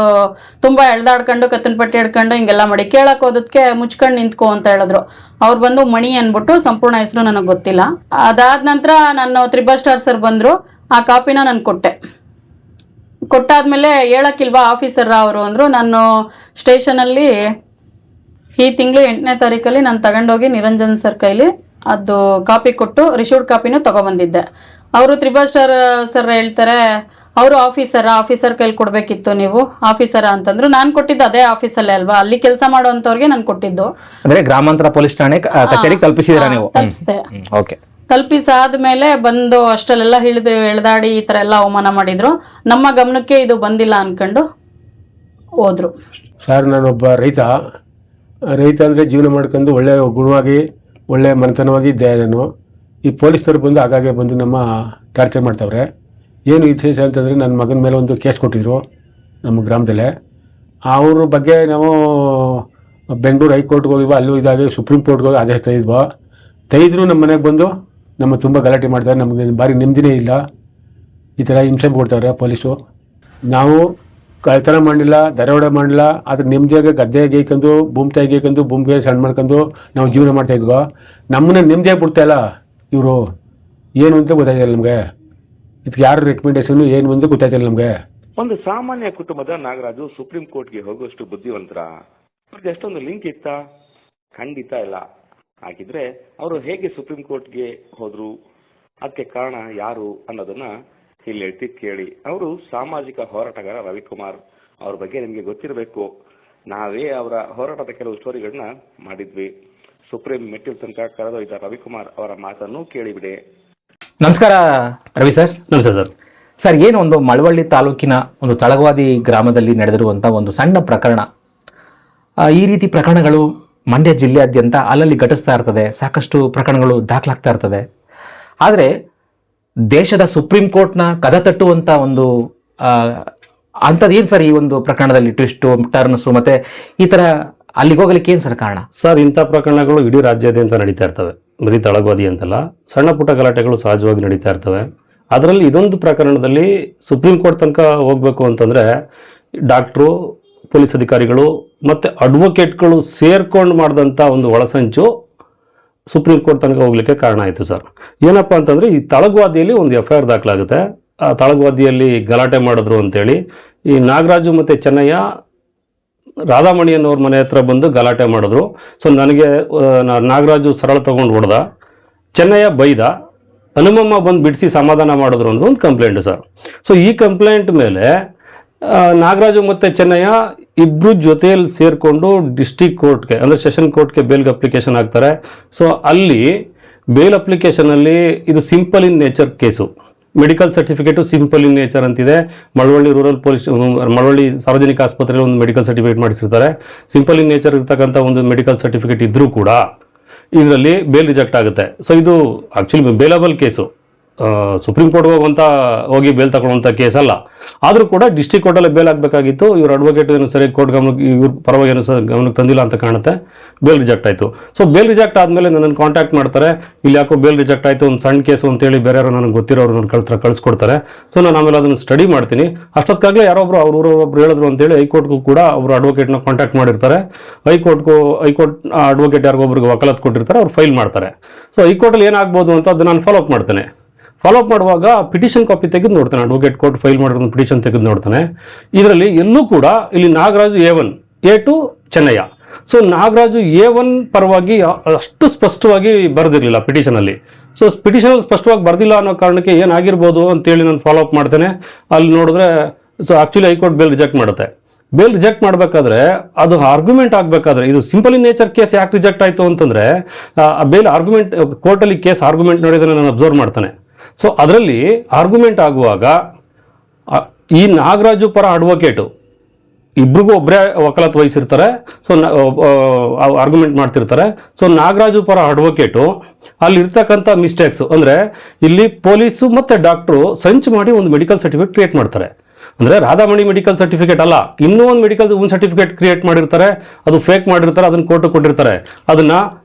ತುಂಬಾ ಎಳ್ದಾಡ್ಕೊಂಡು ಕತ್ತನ್ ಪಟ್ಟಿ ಹಿಡ್ಕೊಂಡು ಹಿಂಗೆಲ್ಲ ಮಾಡಿ ಕೇಳಕ್ ಹೋದಕ್ಕೆ ಮುಚ್ಕೊಂಡು ನಿಂತ್ಕೋ ಅಂತ ಹೇಳಿದ್ರು. ಅವ್ರು ಬಂದು ಮಣಿ ಅಂದ್ಬಿಟ್ಟು, ಸಂಪೂರ್ಣ ಹೆಸರು ನನಗೆ ಗೊತ್ತಿಲ್ಲ. ಅದಾದ ನಂತರ ನಾನು 3 ಸ್ಟಾರ್ ಸರ್ ಬಂದ್ರು, ಆ ಕಾಪಿನ ನಾನು ಕೊಟ್ಟಾದ್ಮೇಲೆ ಹೇಳಕ್ಕಿಲ್ವಾ ಆಫೀಸರ್ ಅವರು ಅಂದ್ರು. ನಾನು ಸ್ಟೇಷನಲ್ಲಿ ಈ ತಿಂಗಳು 8ನೇ ತಾರೀಕಲ್ಲಿ ನಾನು ತಗೊಂಡೋಗಿ ನಿರಂಜನ್ ಸರ್ ಕೈಲಿ ಅದು ಕಾಪಿ ಕೊಟ್ಟು ರಿಶೀವ್ಡ್ ಕಾಪಿನೂ ತಗೊಬಂದಿದ್ದೆ. ಅವರು 3 ಸ್ಟಾರ್ ಸರ್ ಹೇಳ್ತಾರೆ, ಅವರು ಆಫೀಸರ್ ಕೈಲಿ ಕೊಡಬೇಕಿತ್ತು, ನೀವು ಆಫೀಸರ ಅಂತಂದ್ರು. ನಾನು ಕೊಟ್ಟಿದ್ದು ಅದೇ ಆಫೀಸಲ್ಲೇ ಅಲ್ವಾ, ಅಲ್ಲಿ ಕೆಲಸ ಮಾಡೋವಂಥವ್ರಿಗೆ ನಾನು ಕೊಟ್ಟಿದ್ದು. ಅಂದ್ರೆ ಗ್ರಾಮಾಂತರ ಪೊಲೀಸ್ ಠಾಣೆ ಕಚೇರಿಗೆ ತಲುಪಿಸಿದಿರಾ ನೀವು? ತಲುಪಿಸಿದೆ. ಓಕೆ. ತಲುಪಿಸಾದ್ಮೇಲೆ ಬಂದು ಅಷ್ಟಲ್ಲೆಲ್ಲ ಎಳ್ದಾಡಿ ಈ ಥರ ಎಲ್ಲ ಅವಮಾನ ಮಾಡಿದ್ರು. ನಮ್ಮ ಗಮನಕ್ಕೆ ಇದು ಬಂದಿಲ್ಲ ಅನ್ಕೊಂಡು ಹೋದ್ರು. ಸರ್, ನಾನೊಬ್ಬ ರೈತ ಅಂದರೆ ಜೀವನ ಮಾಡ್ಕೊಂಡು ಒಳ್ಳೆ ಗುಣವಾಗಿ ಒಳ್ಳೆ ಮನೆತನವಾಗಿ ಇದ್ದೆ. ನಾನು ಈ ಪೊಲೀಸ್ನವ್ರು ಬಂದು ಆಗಾಗ್ಗೆ ಬಂದು ನಮ್ಮ ಟಾರ್ಚರ್ ಮಾಡ್ತಾವ್ರೆ. ಏನು ವಿಶೇಷ ಅಂತಂದರೆ, ನನ್ನ ಮಗನ ಮೇಲೆ ಒಂದು ಕೇಸ್ ಕೊಟ್ಟಿದ್ರು ನಮ್ಮ ಗ್ರಾಮದಲ್ಲೇ. ಅವ್ರ ಬಗ್ಗೆ ನಾವು ಬೆಂಗಳೂರು ಹೈಕೋರ್ಟ್ಗೆ ಹೋಗಿದ್ವ, ಅಲ್ಲೂ ಇದಾಗಿ ಸುಪ್ರೀಂ ಕೋರ್ಟ್ಗೆ ಹೋಗಿ ಆದೇಶ ತೆಗೆದ್ರು. ನಮ್ಮ ಮನೆಗೆ ಬಂದು ನಮ್ಮ ತುಂಬ ಗಲಾಟೆ ಮಾಡ್ತಾರೆ. ನಮಗೆ ಭಾರಿ ನೆಮ್ಮದಿನೇ ಇಲ್ಲ. ಈ ಥರ ಹಿಂಸೆ ಕೊಡ್ತಾರೆ ಪೊಲೀಸು. ನಾವು ಕಳ್ತನ ಮಾಡಲಿಲ್ಲ, ದರೋಡೆ ಮಾಡಲಿಲ್ಲ, ಅದ್ರ ನೆಮ್ಮದಿಯಾಗಿ ಗದ್ದೆ ಗೇಯ್ಕೊಂಡು ಭೂಮಿ ಗೇಯ್ಕೊಂಡು ಭೂಮಿಗೆ ಸಣ್ಣ ಮಾಡ್ಕೊಂಡು ನಾವು ಜೀವನ ಮಾಡ್ತಾಯಿದ್ವ. ನಮ್ಮನ್ನ ನೆಮ್ಮದಿಯಾಗಿ ಬಿಡ್ತಾಯಿಲ್ಲ ಇವರು. ಏನು ಅಂತ ಗೊತ್ತಾಯ್ತಿಲ್ಲ ನಮಗೆ. ಇದಕ್ಕೆ ಯಾರು ರೆಕಮೆಂಡೇಶನ್ ಏನು ಅಂತ ಗೊತ್ತಾಯ್ತಿಲ್ಲ ನಮಗೆ. ಒಂದು ಸಾಮಾನ್ಯ ಕುಟುಂಬದ ನಾಗರಾಜು ಸುಪ್ರೀಂ ಕೋರ್ಟ್ಗೆ ಹೋಗುವಷ್ಟು ಬುದ್ಧಿವಂತರ? ಅವ್ರಿಗೆ ಎಷ್ಟೊಂದು ಲಿಂಕ್ ಇತ್ತಾ? ಖಂಡಿತ ಇಲ್ಲ. ಹಾಗಿದ್ರೆ ಅವರು ಹೇಗೆ ಸುಪ್ರೀಂ ಕೋರ್ಟ್ಗೆ ಹೋದ್ರು, ಅದಕ್ಕೆ ಕಾರಣ ಯಾರು ಅನ್ನೋದನ್ನ ಇಲ್ಲಿ ಹೇಳ್ತಿದ್ದು ಕೇಳಿ. ಅವರು ಸಾಮಾಜಿಕ ಹೋರಾಟಗಾರ ರವಿಕುಮಾರ್. ಅವ್ರ ಬಗ್ಗೆ ನಿಮಗೆ ಗೊತ್ತಿರಬೇಕು. ನಾವೇ ಅವರ ಹೋರಾಟದ ಕೆಲವು ಸ್ಟೋರಿಗಳನ್ನ ಮಾಡಿದ್ವಿ. ಸುಪ್ರೀಂ ಮೆಟ್ಟಿಲ್ ತನಕ ಕರೆದೊಯ್ದ ರವಿಕುಮಾರ್ ಅವರ ಮಾತನ್ನು ಕೇಳಿಬಿಡಿ. ನಮಸ್ಕಾರ ರವಿ ಸರ್. ನಮಸ್ತೆ ಸರ್. ಸರ್, ಏನು ಒಂದು ಮಳವಳ್ಳಿ ತಾಲೂಕಿನ ಒಂದು ತಳಗವಾದಿ ಗ್ರಾಮದಲ್ಲಿ ನಡೆದಿರುವಂಥ ಒಂದು ಸಣ್ಣ ಪ್ರಕರಣ. ಈ ರೀತಿ ಪ್ರಕರಣಗಳು ಮಂಡ್ಯ ಜಿಲ್ಲೆಯಾದ್ಯಂತ ಅಲ್ಲಲ್ಲಿ ಘಟಿಸ್ತಾ ಇರ್ತದೆ. ಸಾಕಷ್ಟು ಪ್ರಕರಣಗಳು ದಾಖಲಾಗ್ತಾ ಇರ್ತದೆ. ಆದರೆ ದೇಶದ ಸುಪ್ರೀಂ ಕೋರ್ಟ್ನ ಕದ ತಟ್ಟುವಂಥ ಒಂದು ಅಂಥದ್ದೇನು ಸರ್ ಈ ಒಂದು ಪ್ರಕರಣದಲ್ಲಿ ಟ್ವಿಸ್ಟು ಟರ್ನ್ಸು ಮತ್ತು ಈ ಥರ ಅಲ್ಲಿಗೆ ಹೋಗ್ಲಿಕ್ಕೆ ಏನು ಸರ್ ಕಾರಣ? ಸರ್, ಇಂಥ ಪ್ರಕರಣಗಳು ಇಡೀ ರಾಜ್ಯಾದ್ಯಂತ ನಡೀತಾ ಇರ್ತವೆ. ಬರೀ ತಳಗವಾದಿ ಅಂತಲ್ಲ, ಸಣ್ಣ ಪುಟ್ಟ ಗಲಾಟೆಗಳು ಸಹಜವಾಗಿ ನಡೀತಾ ಇರ್ತವೆ. ಅದರಲ್ಲಿ ಇದೊಂದು ಪ್ರಕರಣದಲ್ಲಿ ಸುಪ್ರೀಂ ಕೋರ್ಟ್ ತನಕ ಹೋಗಬೇಕು ಅಂತಂದರೆ ಡಾಕ್ಟ್ರು, ಪೊಲೀಸ್ ಅಧಿಕಾರಿಗಳು ಮತ್ತು ಅಡ್ವೊಕೇಟ್ಗಳು ಸೇರ್ಕೊಂಡು ಮಾಡಿದಂಥ ಒಂದು ಒಳಸಂಚು ಸುಪ್ರೀಂ ಕೋರ್ಟ್ ತನಕ ಹೋಗ್ಲಿಕ್ಕೆ ಕಾರಣ ಆಯಿತು ಸರ್. ಏನಪ್ಪ ಅಂತಂದರೆ, ಈ ತಳಗವಾದಿಯಲ್ಲಿ ಒಂದು FIR ದಾಖಲಾಗುತ್ತೆ. ಆ ತಳಗವಾದಿಯಲ್ಲಿ ಗಲಾಟೆ ಮಾಡಿದ್ರು ಅಂತೇಳಿ ಈ ನಾಗರಾಜು ಮತ್ತು ಚೆನ್ನಯ್ಯ ರಾಧಾಮಣಿ ಅನ್ನೋರ ಮನೆ ಹತ್ರ ಬಂದು ಗಲಾಟೆ ಮಾಡಿದ್ರು. ಸೊ ನನಗೆ ನಾಗರಾಜು ಸರಳ ತಗೊಂಡು ಹೊಡೆದ, ಚೆನ್ನಯ್ಯ ಬೈದ, ಹನುಮಮ್ಮ ಬಂದು ಬಿಡಿಸಿ ಸಮಾಧಾನ ಮಾಡಿದ್ರು ಅನ್ನೋದು ಒಂದು ಕಂಪ್ಲೇಂಟು ಸರ್. ಸೊ ಈ ಕಂಪ್ಲೇಂಟ್ ಮೇಲೆ ನಾಗರಾಜು ಮತ್ತು ಚೆನ್ನಯ್ಯ ಇಬ್ಬರು ಜೊತೆಯಲ್ಲಿ ಸೇರಿಕೊಂಡು ಡಿಸ್ಟ್ರಿಕ್ಟ್ ಕೋರ್ಟ್ಗೆ ಅಂದರೆ ಸೆಷನ್ ಕೋರ್ಟ್ಗೆ ಬೇಲ್ಗೆ ಅಪ್ಲಿಕೇಶನ್ ಹಾಕ್ತಾರೆ. ಸೊ ಅಲ್ಲಿ ಬೇಲ್ ಅಪ್ಲಿಕೇಶನಲ್ಲಿ ಇದು simple in nature case. Medical certificate simple in nature ಅಂತಿದೆ. ಮಳವಳ್ಳಿ ಸಾರ್ವಜನಿಕ ಆಸ್ಪತ್ರೆಯಲ್ಲಿ ಒಂದು ಮೆಡಿಕಲ್ ಸರ್ಟಿಫಿಕೇಟ್ ಮಾಡಿಸಿರ್ತಾರೆ. ಸಿಂಪಲ್ ಇನ್ ನೇಚರ್ ಇರ್ತಕ್ಕಂಥ ಒಂದು ಮೆಡಿಕಲ್ ಸರ್ಟಿಫಿಕೇಟ್ ಇದ್ರೂ ಕೂಡ ಇದರಲ್ಲಿ ಬೇಲ್ ರಿಜೆಕ್ಟ್ ಆಗುತ್ತೆ. ಸೊ ಇದು ಆ್ಯಕ್ಚುಲಿ ಬೇಲಬಲ್ ಕೇಸು. ಸುಪ್ರೀಂ ಕೋರ್ಟ್ಗೆ ಹೋಗಿ ಬೇಲ್ ತಗೊಳ್ಳುವಂಥ ಕೇಸ್ ಅಲ್ಲ. ಆದರೂ ಕೂಡ ಡಿಸ್ಟ್ರಿಕ್ಟ್ ಕೋರ್ಟಲ್ಲೇ ಬೇಲ್ ಆಗಬೇಕಾಗಿತ್ತು. ಇವ್ರ ಅಡ್ವೊಕೇಟ್ ಏನು ಸರಿ ಕೋರ್ಟ್ ಗಮನಕ್ಕೆ ಇವ್ರ ಪರವಾಗಿ ಏನು ಗಮನಕ್ಕೆ ತಂದಿಲ್ಲ ಅಂತ ಕಾಣುತ್ತೆ. ಬೇಲ್ ರಿಜೆಕ್ಟ್ ಆಯಿತು. ಸೊ ಬೇಲ್ ರಿಜೆಕ್ಟ್ ಆದಮೇಲೆ ನನ್ನನ್ನು ಕಾಂಟ್ಯಾಕ್ಟ್ ಮಾಡ್ತಾರೆ. ಇಲ್ಲಿ ಯಾಕೋ ಬೇಲ್ ರಿಜೆಕ್ಟ್ ಆಯಿತು, ಒಂದು ಸಣ್ಣ ಕೇಸು ಅಂತೇಳಿ ಬೇರೆಯವರು ನನಗೆ ಗೊತ್ತಿರೋರು ನನ್ನ ಕಳಿಸ್ಕೊಡ್ತಾರೆ. ಸೊ ನಾನು ಆಮೇಲೆ ಅದನ್ನು ಸ್ಟಡಿ ಮಾಡ್ತೀನಿ. ಅಷ್ಟೊತ್ತಿಗಾಗಲೇ ಯಾರೊಬ್ರು ಅವ್ರೊಬ್ರು ಹೇಳಿದ್ರು ಅಂತೇಳಿ ಹೈಕೋರ್ಟ್ಗೂ ಕೂಡ ಅವರು ಅಡ್ವೊಕೇಟ್ನ ಕಾಂಟ್ಯಾಕ್ಟ್ ಮಾಡಿರ್ತಾರೆ. ಹೈಕೋರ್ಟ್ ಅಡ್ವೊಕೇಟ್ ಯಾರಿಗೊಬ್ರಿಗೆ ವಕಾಲತ್ ಕೊಟ್ಟಿರ್ತಾರೆ, ಅವ್ರು ಫೈಲ್ ಮಾಡ್ತಾರೆ. ಸೊ ಹೈಕೋರ್ಟಲ್ಲಿ ಏನಾಗ್ಬೋದು ಅಂತ ಅದನ್ನು ನಾನು ಫಾಲೋ ಅಪ್ ಮಾಡ್ತೇನೆ. ಫಾಲೋ ಅಪ್ ಮಾಡುವಾಗ ಪಿಟಿಷನ್ ಕಾಪಿ ತೆಗೆದು ನೋಡ್ತಾನೆ. ಅಡ್ವೊಕೇಟ್ ಕೋರ್ಟ್ ಫೈಲ್ ಮಾಡಿರೋ ಪಿಟಿಷನ್ ತೆಗೆದು ನೋಡ್ತಾನೆ. ಇದರಲ್ಲಿ ಎಲ್ಲೂ ಕೂಡ ಇಲ್ಲಿ Nagaraju A1 A2 Chennaiah. So Nagaraju A1 ಪರವಾಗಿ ಅಷ್ಟು ಸ್ಪಷ್ಟವಾಗಿ ಬರೆದಿರಲಿಲ್ಲ ಪಿಟಿಷನಲ್ಲಿ. ಸೊ ಪಿಟಿಷನಲ್ಲಿ ಸ್ಪಷ್ಟವಾಗಿ ಬರೆದಿಲ್ಲ ಅನ್ನೋ ಕಾರಣಕ್ಕೆ ಏನಾಗಿರ್ಬೋದು ಅಂತೇಳಿ ನಾನು ಫಾಲೋ ಅಪ್ ಮಾಡ್ತೇನೆ. ಅಲ್ಲಿ ನೋಡಿದ್ರೆ so actually high court bail reject ಮಾಡುತ್ತೆ. ಬೇಲ್ ರಿಜೆಕ್ಟ್ ಮಾಡಬೇಕಾದ್ರೆ ಅದು ಆರ್ಗ್ಯುಮೆಂಟ್ ಆಗಬೇಕಾದ್ರೆ, ಇದು ಸಿಂಪಲ್ ಇನ್ ನೇಚರ್ ಕೇಸ್ ಯಾಕೆ ರಿಜೆಕ್ಟ್ ಆಯಿತು ಅಂತಂದರೆ ಬೇಲ್ ಆರ್ಗ್ಯುಮೆಂಟ್ ಕೋರ್ಟಲ್ಲಿ ಕೇಸ್ ಆರ್ಗ್ಯುಮೆಂಟ್ ನೋಡಿದ್ರೆ ನಾನು ಅಬ್ಸರ್ವ್ ಮಾಡ್ತಾನೆ. ಸೊ ಅದರಲ್ಲಿ ಆರ್ಗ್ಯುಮೆಂಟ್ ಆಗುವಾಗ ಈ ನಾಗರಾಜು ಪರ ಅಡ್ವೊಕೇಟು ಇಬ್ರಿಗೂ ಒಬ್ಬರೇ ವಕಾಲತ್ ವಹಿಸಿರ್ತಾರೆ. ಸೊ ಆರ್ಗ್ಯುಮೆಂಟ್ ಮಾಡ್ತಿರ್ತಾರೆ. ಸೊ ನಾಗರಾಜು ಪರ ಅಡ್ವೊಕೇಟು ಅಲ್ಲಿರ್ತಕ್ಕಂಥ ಮಿಸ್ಟೇಕ್ಸು ಅಂದರೆ ಇಲ್ಲಿ ಪೊಲೀಸು ಮತ್ತು ಡಾಕ್ಟ್ರು ಸಂಚು ಮಾಡಿ ಒಂದು ಮೆಡಿಕಲ್ ಸರ್ಟಿಫಿಕೇಟ್ ಕ್ರಿಯೇಟ್ ಮಾಡ್ತಾರೆ. ಅಂದರೆ ರಾಧಾಮಣಿ ಮೆಡಿಕಲ್ ಸರ್ಟಿಫಿಕೇಟ್ ಅಲ್ಲ, ಇನ್ನೂ ಒಂದು ಸರ್ಟಿಫಿಕೇಟ್ ಕ್ರಿಯೇಟ್ ಮಾಡಿರ್ತಾರೆ. ಅದು ಫೇಕ್ ಮಾಡಿರ್ತಾರೆ, ಅದನ್ನು ಕೋರ್ಟಿಗೆ ಕೊಟ್ಟಿರ್ತಾರೆ. ಅದನ್ನು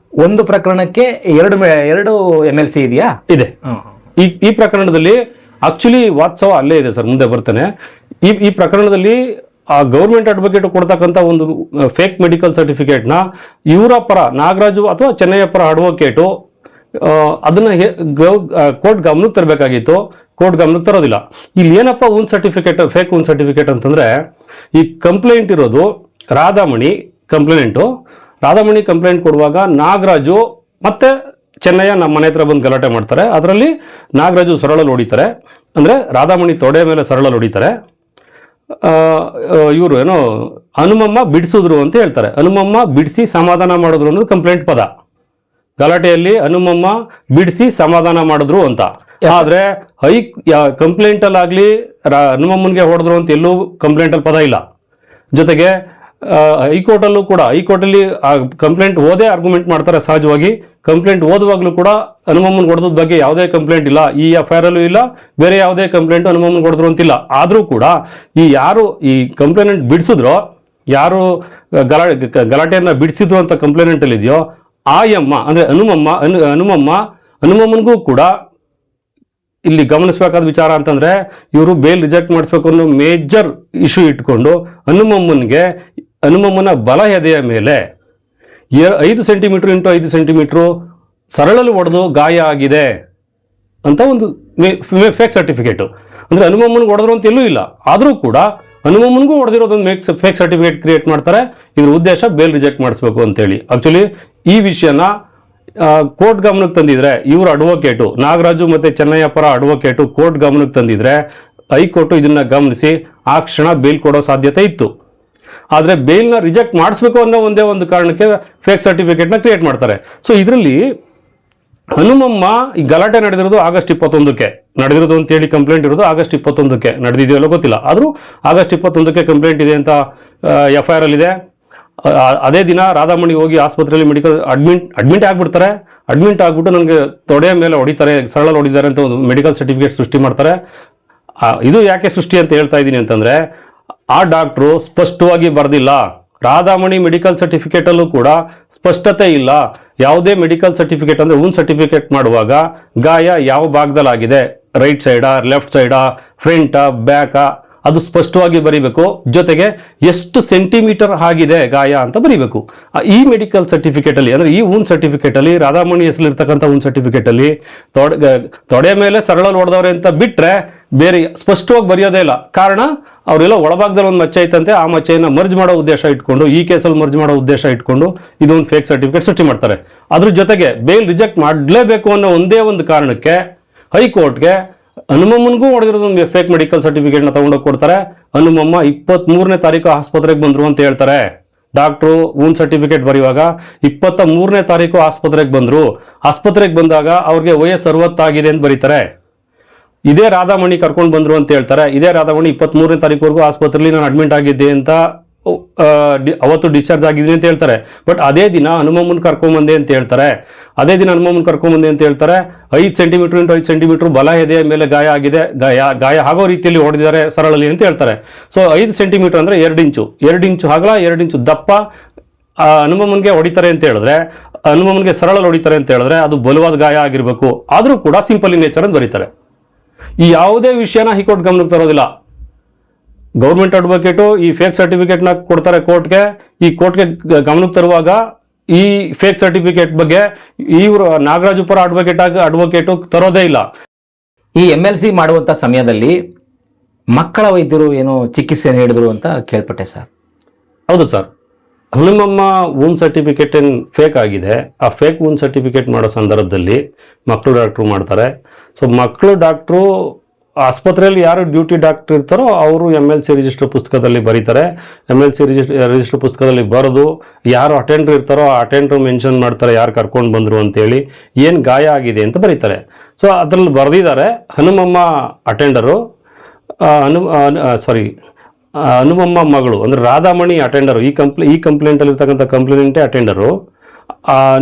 ಒಂದು ಪ್ರಕರಣಕ್ಕೆ ಎರಡು MLC ಇದೆಯಾ? ಇದೆ. ಈ ಪ್ರಕರಣದಲ್ಲಿ ಆಕ್ಚುಲಿ ವಾತ್ಸವ ಅಲ್ಲೇ ಇದೆ ಸರ್, ಮುಂದೆ ಬರ್ತೇನೆ. ಈ ಪ್ರಕರಣದಲ್ಲಿ ಆ ಗೌರ್ಮೆಂಟ್ ಅಡ್ವೊಕೇಟ್ ಕೊಡ್ತಕ್ಕಂಥ ಒಂದು ಫೇಕ್ ಮೆಡಿಕಲ್ ಸರ್ಟಿಫಿಕೇಟ್ನ ಇವರ ಪರ ನಾಗರಾಜು ಅಥವಾ ಚೆನ್ನಯ್ಯ ಪರ ಅಡ್ವೊಕೇಟು ಅದನ್ನು ಕೋರ್ಟ್ ಗಮನಕ್ಕೆ ತರಬೇಕಾಗಿತ್ತು. ಕೋರ್ಟ್ ಗಮನಕ್ಕೆ ತರೋದಿಲ್ಲ. ಇಲ್ಲಿ ಏನಪ್ಪ ಸರ್ಟಿಫಿಕೇಟ್ ಫೇಕ್ ಸರ್ಟಿಫಿಕೇಟ್ ಅಂತಂದರೆ, ಈ ಕಂಪ್ಲೇಂಟ್ ಇರೋದು ರಾಧಾಮಣಿ ಕಂಪ್ಲೇಂಟ್ ಕೊಡುವಾಗ ನಾಗರಾಜು ಮತ್ತೆ ಚೆನ್ನಯ್ಯ ನಮ್ಮ ಮನೆ ಹತ್ರ ಬಂದು ಗಲಾಟೆ ಮಾಡ್ತಾರೆ. ಅದರಲ್ಲಿ ನಾಗರಾಜು ಸರಳಲ್ಲಿ ಹೊಡಿತಾರೆ, ಅಂದರೆ ರಾಧಾಮಣಿ ತೊಡೆ ಮೇಲೆ ಸರಳಲ್ಲಿ ಹೊಡಿತಾರೆ. ಇವರು ಏನೋ ಹನುಮಮ್ಮ ಬಿಡಿಸಿದ್ರು ಅಂತ ಹೇಳ್ತಾರೆ. ಹನುಮಮ್ಮ ಬಿಡಿಸಿ ಸಮಾಧಾನ ಮಾಡಿದ್ರು ಅನ್ನೋದು ಕಂಪ್ಲೇಂಟ್ ಪದ. ಗಲಾಟೆಯಲ್ಲಿ ಹನುಮಮ್ಮ ಬಿಡಿಸಿ ಸಮಾಧಾನ ಮಾಡಿದ್ರು ಅಂತ. ಆದರೆ ಕಂಪ್ಲೇಂಟಲ್ಲಾಗಲಿ ಹನುಮಮ್ಮನಿಗೆ ಹೊಡೆದ್ರು ಅಂತ ಎಲ್ಲೂ ಕಂಪ್ಲೇಂಟಲ್ಲಿ ಪದ ಇಲ್ಲ. ಜೊತೆಗೆ ಹೈಕೋರ್ಟಲ್ಲೂ ಕೂಡ ಹೈಕೋರ್ಟಲ್ಲಿ ಕಂಪ್ಲೇಂಟ್ ಓದೇ ಆರ್ಗ್ಯುಮೆಂಟ್ ಮಾಡ್ತಾರೆ. ಸಹಜವಾಗಿ ಕಂಪ್ಲೇಂಟ್ ಓದುವಾಗಲೂ ಕೂಡ ಹನುಮಮ್ಮನ ಹೊಡೆದ ಬಗ್ಗೆ ಯಾವುದೇ ಕಂಪ್ಲೇಂಟ್ ಇಲ್ಲ, ಈ FIR ಅಲ್ಲೂ ಇಲ್ಲ, ಬೇರೆ ಯಾವುದೇ ಕಂಪ್ಲೇಂಟ್ ಹನುಮಮ್ಮನ ಹೊಡೆದ್ರು ಅಂತಿಲ್ಲ. ಆದರೂ ಕೂಡ ಯಾರು ಈ ಕಂಪ್ಲೇಂಟ್ ಬಿಡಿಸಿದ್ರೋ, ಯಾರು ಗಲಾಟೆಯನ್ನು ಬಿಡಿಸಿದ್ರು ಅಂತ ಕಂಪ್ಲೇಂಟಲ್ಲಿ ಇದೆಯೋ ಆ ಯಮ್ಮ ಅಂದರೆ ಹನುಮಮ್ಮನಿಗೂ ಕೂಡ ಇಲ್ಲಿ ಗಮನಿಸಬೇಕಾದ ವಿಚಾರ ಅಂತಂದರೆ, ಇವರು ಬೇಲ್ ರಿಜೆಕ್ಟ್ ಮಾಡಿಸ್ಬೇಕು ಅನ್ನೋ ಮೇಜರ್ ಇಶ್ಯೂ ಇಟ್ಕೊಂಡು ಹನುಮಮ್ಮನ ಬಲ ಎದೆಯ ಮೇಲೆ 5 ಸೆಂಟಿಮೀಟ್ರ್ ಇಂಟು 5 ಸೆಂಟಿಮೀಟ್ರು ಸರಳಲ್ಲಿ ಹೊಡೆದು ಗಾಯ ಆಗಿದೆ ಅಂತ ಒಂದು ಫೇಕ್ ಸರ್ಟಿಫಿಕೇಟು. ಅಂದರೆ ಹನುಮಮ್ಮನಿಗೆ ಹೊಡೆದ್ರು ಅಂತ ಎಲ್ಲೂ ಇಲ್ಲ. ಆದರೂ ಕೂಡ ಹನುಮಮ್ಮನಿಗೂ ಹೊಡೆದಿರೋದೊಂದು ಫೇಕ್ ಸರ್ಟಿಫಿಕೇಟ್ ಕ್ರಿಯೇಟ್ ಮಾಡ್ತಾರೆ. ಇದ್ರ ಉದ್ದೇಶ ಬೇಲ್ ರಿಜೆಕ್ಟ್ ಮಾಡಿಸ್ಬೇಕು ಅಂತೇಳಿ. ಆ್ಯಕ್ಚುಲಿ ಈ ವಿಷಯನ ಕೋರ್ಟ್ ಗಮನಕ್ಕೆ ತಂದಿದ್ರೆ, ಇವರು ಅಡ್ವೊಕೇಟು ನಾಗರಾಜು ಮತ್ತು ಚೆನ್ನಯ್ಯ ಪರ ಅಡ್ವೊಕೇಟು ಕೋರ್ಟ್ ಗಮನಕ್ಕೆ ತಂದಿದ್ರೆ ಹೈಕೋರ್ಟು ಇದನ್ನು ಗಮನಿಸಿ ಆ ಕ್ಷಣ ಬೇಲ್ ಕೊಡೋ ಸಾಧ್ಯತೆ ಇತ್ತು. ಆದರೆ ಬೇಲ್ನ ರಿಜೆಕ್ಟ್ ಮಾಡಿಸ್ಬೇಕು ಅನ್ನೋ ಒಂದೇ ಒಂದು ಕಾರಣಕ್ಕೆ ಫೇಕ್ ಸರ್ಟಿಫಿಕೇಟ್ನ ಕ್ರಿಯೇಟ್ ಮಾಡ್ತಾರೆ. ಸೊ ಇದರಲ್ಲಿ ಹನುಮಮ್ಮ ಈ ಗಲಾಟೆ ನಡೆದಿರೋದು ಆಗಸ್ಟ್ 21ಕ್ಕೆ ನಡೆದಿರೋದು ಅಂತೇಳಿ ಕಂಪ್ಲೇಂಟ್ ಇರೋದು ಆಗಸ್ಟ್ 21ಕ್ಕೆ ನಡೆದಿದೆಯಲ್ಲೋ ಗೊತ್ತಿಲ್ಲ. ಆದರೂ ಆಗಸ್ಟ್ 21ಕ್ಕೆ ಕಂಪ್ಲೇಂಟ್ ಇದೆ ಅಂತ FIR ಅಲ್ಲಿದೆ. ಅದೇ ದಿನ ರಾಧಾಮಣಿ ಹೋಗಿ ಆಸ್ಪತ್ರೆಯಲ್ಲಿ ಅಡ್ಮಿಟ್ ಆಗಿಬಿಡ್ತಾರೆ. ಅಡ್ಮಿಟ್ ಆಗಿಬಿಟ್ಟು ನನಗೆ ತೊಡೆಯ ಮೇಲೆ ಹೊಡಿತಾರೆ, ಸರಳಲ್ಲಿ ಹೊಡಿತಾರೆ ಅಂತ ಒಂದು ಮೆಡಿಕಲ್ ಸರ್ಟಿಫಿಕೇಟ್ ಸೃಷ್ಟಿ ಮಾಡ್ತಾರೆ. ಇದು ಯಾಕೆ ಸೃಷ್ಟಿ ಅಂತ ಹೇಳ್ತಾ ಇದ್ದೀನಿ ಅಂತಂದರೆ, ಆ ಡಾಕ್ಟ್ರು ಸ್ಪಷ್ಟವಾಗಿ ಬರೆದಿಲ್ಲ. ರಾಧಾಮಣಿ ಮೆಡಿಕಲ್ ಸರ್ಟಿಫಿಕೇಟಲ್ಲೂ ಕೂಡ ಸ್ಪಷ್ಟತೆ ಇಲ್ಲ. ಯಾವುದೇ ಮೆಡಿಕಲ್ ಸರ್ಟಿಫಿಕೇಟ್ ಅಂದರೆ ಸರ್ಟಿಫಿಕೇಟ್ ಮಾಡುವಾಗ ಗಾಯ ಯಾವ ಭಾಗದಲ್ಲಾಗಿದೆ, ರೈಟ್ ಸೈಡಾ, ಲೆಫ್ಟ್ ಸೈಡಾ, ಫ್ರಂಟಾ, ಬ್ಯಾಕಾ, ಅದು ಸ್ಪಷ್ಟವಾಗಿ ಬರೀಬೇಕು. ಜೊತೆಗೆ ಎಷ್ಟು ಸೆಂಟಿಮೀಟರ್ ಆಗಿದೆ ಗಾಯ ಅಂತ ಬರೀಬೇಕು. ಈ ಮೆಡಿಕಲ್ ಸರ್ಟಿಫಿಕೇಟಲ್ಲಿ ಅಂದರೆ ಈ ಸರ್ಟಿಫಿಕೇಟಲ್ಲಿ ರಾಧಾಮಣಿ ಹೆಸರಿರ್ತಕ್ಕಂಥ ಸರ್ಟಿಫಿಕೇಟಲ್ಲಿ ತೊಡೆ ಮೇಲೆ ಸರಳಲ್ಲಿ ಹೊಡೆದವ್ರೆ ಅಂತ ಬಿಟ್ಟರೆ ಬೇರೆ ಸ್ಪಷ್ಟವಾಗಿ ಬರೆಯೋದೇ ಇಲ್ಲ. ಕಾರಣ ಅವರೆಲ್ಲ ಒಳಭಾಗದಲ್ಲಿ ಒಂದು ಮಚ್ಚೆ ಐತಂತೆ, ಆ ಮಚ್ಚೆಯನ್ನು ಮರ್ಜ್ ಮಾಡೋ ಉದ್ದೇಶ ಇಟ್ಕೊಂಡು, ಈ ಕೇಸಲ್ಲಿ ಮರ್ಜ್ ಮಾಡೋ ಉದ್ದೇಶ ಇಟ್ಕೊಂಡು ಇದೊಂದು ಫೇಕ್ ಸರ್ಟಿಫಿಕೇಟ್ ಸೃಷ್ಟಿ ಮಾಡ್ತಾರೆ. ಅದ್ರ ಜೊತೆಗೆ ಬೇಲ್ ರಿಜೆಕ್ಟ್ ಮಾಡಲೇಬೇಕು ಅನ್ನೋ ಒಂದೇ ಒಂದು ಕಾರಣಕ್ಕೆ ಹೈಕೋರ್ಟ್ಗೆ ಹನುಮಮ್ಮನಿಗೂ ಹೊಡೆದಿರೋದೊಂದು ಫೇಕ್ ಮೆಡಿಕಲ್ ಸರ್ಟಿಫಿಕೇಟ್ನ ತಗೊಂಡೋಗಿ ಕೊಡ್ತಾರೆ. ಹನುಮಮ್ಮ 23ನೇ ತಾರೀಕು ಆಸ್ಪತ್ರೆಗೆ ಬಂದರು ಅಂತ ಹೇಳ್ತಾರೆ. ಡಾಕ್ಟ್ರು ಸರ್ಟಿಫಿಕೇಟ್ ಬರೆಯುವಾಗ 23ನೇ ತಾರೀಕು ಆಸ್ಪತ್ರೆಗೆ ಬಂದರು. ಆಸ್ಪತ್ರೆಗೆ ಬಂದಾಗ ಅವ್ರಿಗೆ ವಯಸ್ಸು 60 ಆಗಿದೆ ಅಂತ ಬರೀತಾರೆ. ಇದೇ ರಾಧಾಮಣಿ ಕರ್ಕೊಂಡು ಬಂದರು ಅಂತ ಹೇಳ್ತಾರೆ. ಇದೇ ರಾಧಾಮಣಿ 23ನೇ ತಾರೀಕುವರೆಗೂ ಆಸ್ಪತ್ರೆಯಲ್ಲಿ ನಾನು ಅಡ್ಮಿಟ್ ಆಗಿದ್ದೆ ಅಂತ ಅವತ್ತು ಡಿಸ್ಚಾರ್ಜ್ ಆಗಿದ್ದೀನಿ ಅಂತ ಹೇಳ್ತಾರೆ. ಬಟ್ ಅದೇ ದಿನ ಹನುಮಮ್ಮನ ಕರ್ಕೊಂಬಂದೆ ಅಂತ ಹೇಳ್ತಾರೆ. ಅದೇ ದಿನ ಹನುಮಮ್ಮನ ಕರ್ಕೊಂಬಂದೆ ಅಂತ ಹೇಳ್ತಾರೆ. 5 ಸೆಂಟಿಮೀಟರ್ ಇಂಟು 5 ಸೆಂಟಿಮೀಟರ್ ಬಲ ಎದೆಯ ಮೇಲೆ ಗಾಯ ಆಗಿದೆ, ಗಾಯ ಆಗೋ ರೀತಿಯಲ್ಲಿ ಹೊಡೆದಿದ್ದಾರೆ ಸರಳಲ್ಲಿ ಅಂತ ಹೇಳ್ತಾರೆ. ಸೊ 5 ಸೆಂಟಿಮೀಟರ್ ಅಂದರೆ 2 ಇಂಚು, 2 ಇಂಚು ಅಗಲ, 2 ಇಂಚು ದಪ್ಪ ಹನುಮಮ್ಮನಿಗೆ ಹೊಡಿತಾರೆ ಅಂತ ಹೇಳಿದ್ರೆ, ಹನುಮಮ್ಮನಿಗೆ ಸರಳಲ್ಲಿ ಹೊಡಿತಾರೆ ಅಂತ ಹೇಳಿದ್ರೆ ಅದು ಬಲವಾದ ಗಾಯ ಆಗಿರಬೇಕು. ಆದರೂ ಕೂಡ ಸಿಂಪಲ್ ಇನ್ ನೇಚರ್ ಅಂತ ಬರೀತಾರೆ. ಈ ಯಾವುದೇ ವಿಷಯನ ಹೈಕೋರ್ಟ್ ಗಮನಕ್ಕೆ ತರೋದಿಲ್ಲ. ಗೌರ್ಮೆಂಟ್ ಅಡ್ವೊಕೇಟು ಈ ಫೇಕ್ ಸರ್ಟಿಫಿಕೇಟ್ನ ಕೊಡ್ತಾರೆ ಕೋರ್ಟ್ಗೆ. ಈ ಕೋರ್ಟ್ಗೆ ಗಮನಕ್ಕೆ ತರುವಾಗ ಈ ಫೇಕ್ ಸರ್ಟಿಫಿಕೇಟ್ ಬಗ್ಗೆ ಇವರು ನಾಗರಾಜಪುರ ಅಡ್ವೊಕೇಟು ತರೋದೇ ಇಲ್ಲ. ಈ MLC ಮಾಡುವಂತ ಸಮಯದಲ್ಲಿ ಮಕ್ಕಳ ವೈದ್ಯರು ಏನೋ ಚಿಕಿತ್ಸೆ ನೀಡಿದ್ರು ಅಂತ ಕೇಳ್ಪಟ್ಟೆ ಸರ್. ಹೌದು ಸರ್, ಹನುಮಮ್ಮ ವೂನ್ ಸರ್ಟಿಫಿಕೇಟ್ ಏನು ಫೇಕ್ ಆಗಿದೆ. ಆ ಫೇಕ್ ವೂನ್ ಸರ್ಟಿಫಿಕೇಟ್ ಮಾಡೋ ಸಂದರ್ಭದಲ್ಲಿ ಮಕ್ಕಳು ಡಾಕ್ಟ್ರು ಮಾಡ್ತಾರೆ. ಸೊ ಮಕ್ಕಳು ಡಾಕ್ಟ್ರು ಆಸ್ಪತ್ರೆಯಲ್ಲಿ ಯಾರು ಡ್ಯೂಟಿ ಡಾಕ್ಟರ್ ಇರ್ತಾರೋ ಅವರು MLC ರಿಜಿಸ್ಟರ್ ಪುಸ್ತಕದಲ್ಲಿ ಬರೀತಾರೆ. MLC ರಿಜಿಸ್ಟರ್ ಪುಸ್ತಕದಲ್ಲಿ ಬರೆದು ಯಾರು ಅಟೆಂಡರ್ ಇರ್ತಾರೋ ಆ ಅಟೆಂಡರ್ ಮೆನ್ಷನ್ ಮಾಡ್ತಾರೆ ಯಾರು ಕರ್ಕೊಂಡು ಬಂದರು ಅಂತೇಳಿ, ಏನು ಗಾಯ ಆಗಿದೆ ಅಂತ ಬರೀತಾರೆ. ಸೊ ಅದರಲ್ಲಿ ಬರೆದಿದ್ದಾರೆ ಹನುಮಮ್ಮ ಅಟೆಂಡರು, ಹನುಮಮ್ಮ ಮಗಳು ಅಂದರೆ ರಾಧಾಮಣಿ ಅಟೆಂಡರು. ಈ ಕಂಪ್ಲೇಂಟಲ್ಲಿ ಇರ್ತಕ್ಕಂಥ ಕಂಪ್ಲೇಂಟೇ ಅಟೆಂಡರು.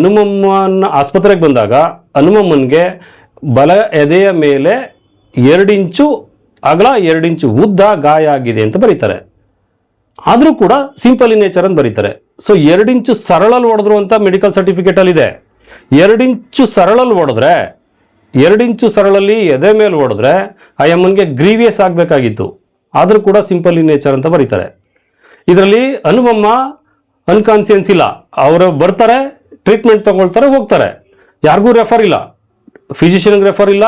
ಹನುಮಮ್ಮನ ಆಸ್ಪತ್ರೆಗೆ ಬಂದಾಗ ಹನುಮಮ್ಮನಿಗೆ ಬಲ ಎದೆಯ ಮೇಲೆ 2 ಇಂಚು ಅಗಲ 2 ಇಂಚು ಉದ್ದ ಗಾಯ ಆಗಿದೆ ಅಂತ ಬರೀತಾರೆ. ಆದರೂ ಕೂಡ ಸಿಂಪಲ್ ಇನ್ ನೇಚರ್ ಅಂತ ಬರೀತಾರೆ. ಸೊ 2 ಇಂಚು ಸರಳಲ್ಲಿ ಹೊಡೆದ್ರು ಅಂತ ಮೆಡಿಕಲ್ ಸರ್ಟಿಫಿಕೇಟಲ್ಲಿ ಇದೆ. 2 ಇಂಚು ಸರಳಲ್ಲಿ ಹೊಡೆದ್ರೆ, 2 ಇಂಚು ಸರಳಲ್ಲಿ ಎದೆ ಮೇಲೆ ಹೊಡೆದ್ರೆ ಆ ಅಮ್ಮನಿಗೆ ಗ್ರೀವಿಯಸ್ ಆಗಬೇಕಾಗಿತ್ತು. ಆದರೂ ಕೂಡ ಸಿಂಪಲ್ ಇನ್ ನೇಚರ್ ಅಂತ ಬರೀತಾರೆ. ಇದರಲ್ಲಿ ಹನುಮಮ್ಮ ಅನ್ಕಾನ್ಸಿಯನ್ಸ್ ಇಲ್ಲ. ಅವರು ಬರ್ತಾರೆ, ಟ್ರೀಟ್ಮೆಂಟ್ ತಗೊಳ್ತಾರೆ, ಹೋಗ್ತಾರೆ. ಯಾರಿಗೂ ರೆಫರ್ ಇಲ್ಲ, ಫಿಸಿಷಿಯನ್ಗೆ ರೆಫರ್ ಇಲ್ಲ,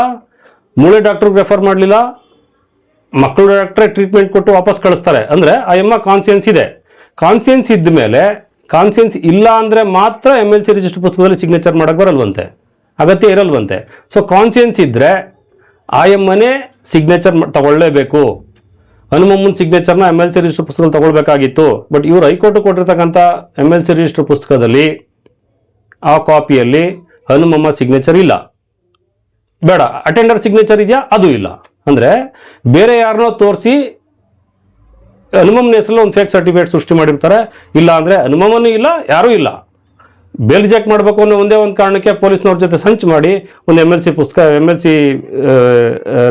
ಮೂಳೆ ಡಾಕ್ಟ್ರಿಗೆ ರೆಫರ್ ಮಾಡಲಿಲ್ಲ, ಮಕ್ಕಳು ಡಾಕ್ಟ್ರೇ ಟ್ರೀಟ್ಮೆಂಟ್ ಕೊಟ್ಟು ವಾಪಸ್ ಕಳಿಸ್ತಾರೆ. ಅಂದರೆ ಆ ಅಮ್ಮ ಕಾನ್ಸಿಯನ್ಸ್ ಇದೆ. ಕಾನ್ಸಿಯನ್ಸ್ ಇದ್ದ ಮೇಲೆ, ಕಾನ್ಸಿಯನ್ಸ್ ಇಲ್ಲ ಅಂದರೆ ಮಾತ್ರ MLC ರಿಜಿಸ್ಟರ್ ಪುಸ್ತಕದಲ್ಲಿ ಸಿಗ್ನೇಚರ್ ಮಾಡೋಕ್ಕೆ ಬರಲ್ವಂತೆ, ಅಗತ್ಯ ಇರಲ್ವಂತೆ. ಸೊ ಕಾನ್ಸಿಯನ್ಸ್ ಇದ್ದರೆ ಆ ಅಮ್ಮನೇ ಸಿಗ್ನೇಚರ್ ತಗೊಳ್ಳೇಬೇಕು. ಹನುಮಮ್ಮನ ಸಿಗ್ನೇಚರ್ನ MLC ರಿಜಿಸ್ಟರ್ ಪುಸ್ತಕದಲ್ಲಿ ತಗೊಳ್ಬೇಕಾಗಿತ್ತು. ಬಟ್ ಇವರು ಹೈಕೋರ್ಟ್ ಕೊಟ್ಟಿರ್ತಕ್ಕಂಥ MLC ರಿಜಿಸ್ಟರ್ ಪುಸ್ತಕದಲ್ಲಿ ಆ ಕಾಪಿಯಲ್ಲಿ ಹನುಮಮ್ಮ ಸಿಗ್ನೇಚರ್ ಇಲ್ಲ. ಬೇಡ, ಅಟೆಂಡರ್ ಸಿಗ್ನೇಚರ್ ಇದೆಯಾ, ಅದು ಇಲ್ಲ. ಅಂದರೆ ಬೇರೆ ಯಾರನ್ನೋ ತೋರಿಸಿ ಹನುಮಮ್ಮನ ಹೆಸರಲ್ಲಿ ಒಂದು ಫೇಕ್ ಸರ್ಟಿಫಿಕೇಟ್ ಸೃಷ್ಟಿ ಮಾಡಿರ್ತಾರೆ. ಇಲ್ಲ ಅಂದರೆ ಹನುಮಮ್ಮನೂ ಇಲ್ಲ, ಯಾರೂ ಇಲ್ಲ. ಬೇಲ್ ರಿಜೆಕ್ಟ್ ಮಾಡಬೇಕು ಅನ್ನೋ ಒಂದೇ ಒಂದು ಕಾರಣಕ್ಕೆ ಪೊಲೀಸ್ನವ್ರ ಜೊತೆ ಸಂಚು ಮಾಡಿ ಒಂದು MLC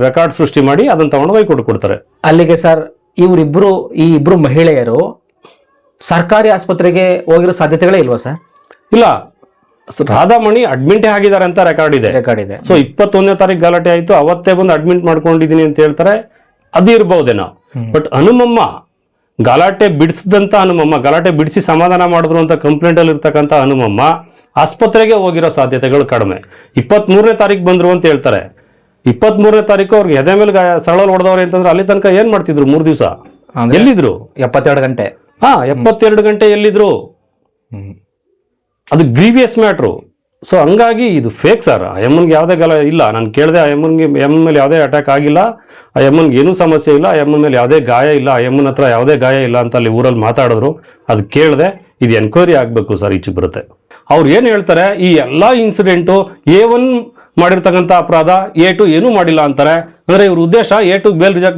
ರೆಕಾರ್ಡ್ ಸೃಷ್ಟಿ ಮಾಡಿ ಅದನ್ನು ತಗೊಂಡು ಹೈಕೋರ್ಟ್ ಕೊಡ್ತಾರೆ. ಅಲ್ಲಿಗೆ ಸರ್ ಈ ಇಬ್ರು ಮಹಿಳೆಯರು ಸರ್ಕಾರಿ ಆಸ್ಪತ್ರೆಗೆ ಹೋಗಿರೋ ಸಾಧ್ಯತೆಗಳೇ ಇಲ್ವಾ ಸರ್? ಇಲ್ಲ, ರಾಧಾಮಣಿ ಅಡ್ಮಿಂಟೇ ಆಗಿದ್ದಾರೆ ಅಂತ ರೆಕಾರ್ಡ್ ಇದೆ. ಸೊ 21ನೇ ತಾರೀಕು ಗಲಾಟೆ ಆಯಿತು, ಅವತ್ತೇ ಬಂದು ಅಡ್ಮಿಟ್ ಮಾಡ್ಕೊಂಡಿದ್ದೀನಿ ಅಂತ ಹೇಳ್ತಾರೆ. ಅದು ಇರ್ಬಹುದೇನೋ. ಬಟ್ ಹನುಮಮ್ಮ ಗಲಾಟೆ ಬಿಡಿಸಿದಂಥ ಹನುಮಮ್ಮ, ಗಲಾಟೆ ಬಿಡಿಸಿ ಸಮಾಧಾನ ಮಾಡಿದ್ರು ಅಂತ ಕಂಪ್ಲೇಂಟಲ್ಲಿ ಇರ್ತಕ್ಕಂಥ ಹನುಮಮ್ಮ ಆಸ್ಪತ್ರೆಗೆ ಹೋಗಿರೋ ಸಾಧ್ಯತೆಗಳು ಕಡಿಮೆ. 23ನೇ ತಾರೀಕು ಬಂದರು ಅಂತ ಹೇಳ್ತಾರೆ. 23ನೇ ತಾರೀಕು ಅವ್ರಿಗೆ ಎದೆ ಮೇಲೆ ಸರಳ ಹೊಡೆದವ್ರೆ ಅಂತಂದ್ರೆ ಅಲ್ಲಿ ತನಕ ಏನು ಮಾಡ್ತಿದ್ರು? 3 ದಿವಸ ಎಲ್ಲಿದ್ರು? 72 ಗಂಟೆ. 72 ಗಂಟೆ ಎಲ್ಲಿದ್ರು? ಅದು ಗ್ರೀವಿಯಸ್ ಮ್ಯಾಟ್ರು. ಸೊ ಹಂಗಾಗಿ ಇದು ಫೇಕ್ ಸರ್. ಆ ಎಮ್ಮನ್ಗೆ ಯಾವುದೇ ಗಲ ಇಲ್ಲ. ನಾನು ಕೇಳಿದೆ, ಆ ಎಮ್ಮನ್ಗೆ ಮೇಲೆ ಯಾವುದೇ ಅಟ್ಯಾಕ್ ಆಗಿಲ್ಲ, ಆ ಎಮ್ಮನ್ಗೆ ಏನೂ ಸಮಸ್ಯೆ ಇಲ್ಲ, ಆ ಎಮ್ಮನ ಮೇಲೆ ಯಾವುದೇ ಗಾಯ ಇಲ್ಲ, ಆ ಎಮ್ಮನ ಹತ್ರ ಯಾವುದೇ ಗಾಯ ಇಲ್ಲ ಅಂತ ಅಲ್ಲಿ ಊರಲ್ಲಿ ಮಾತಾಡಿದ್ರು. ಅದು ಕೇಳಿದೆ, ಇದು ಎನ್ಕ್ವೈರಿ ಆಗಬೇಕು ಸರ್, ಈಚೆಗೆ ಬರುತ್ತೆ. ಅವ್ರು ಏನು ಹೇಳ್ತಾರೆ, ಈ ಎಲ್ಲ ಇನ್ಸಿಡೆಂಟು A1 ಮಾಡಿರ್ತಕ್ಕಂಥ ಅಪರಾಧ, A2 ಏನೂ ಮಾಡಿಲ್ಲ ಅಂತಾರೆ. ಅಂದರೆ ಇವ್ರ ಉದ್ದೇಶ A2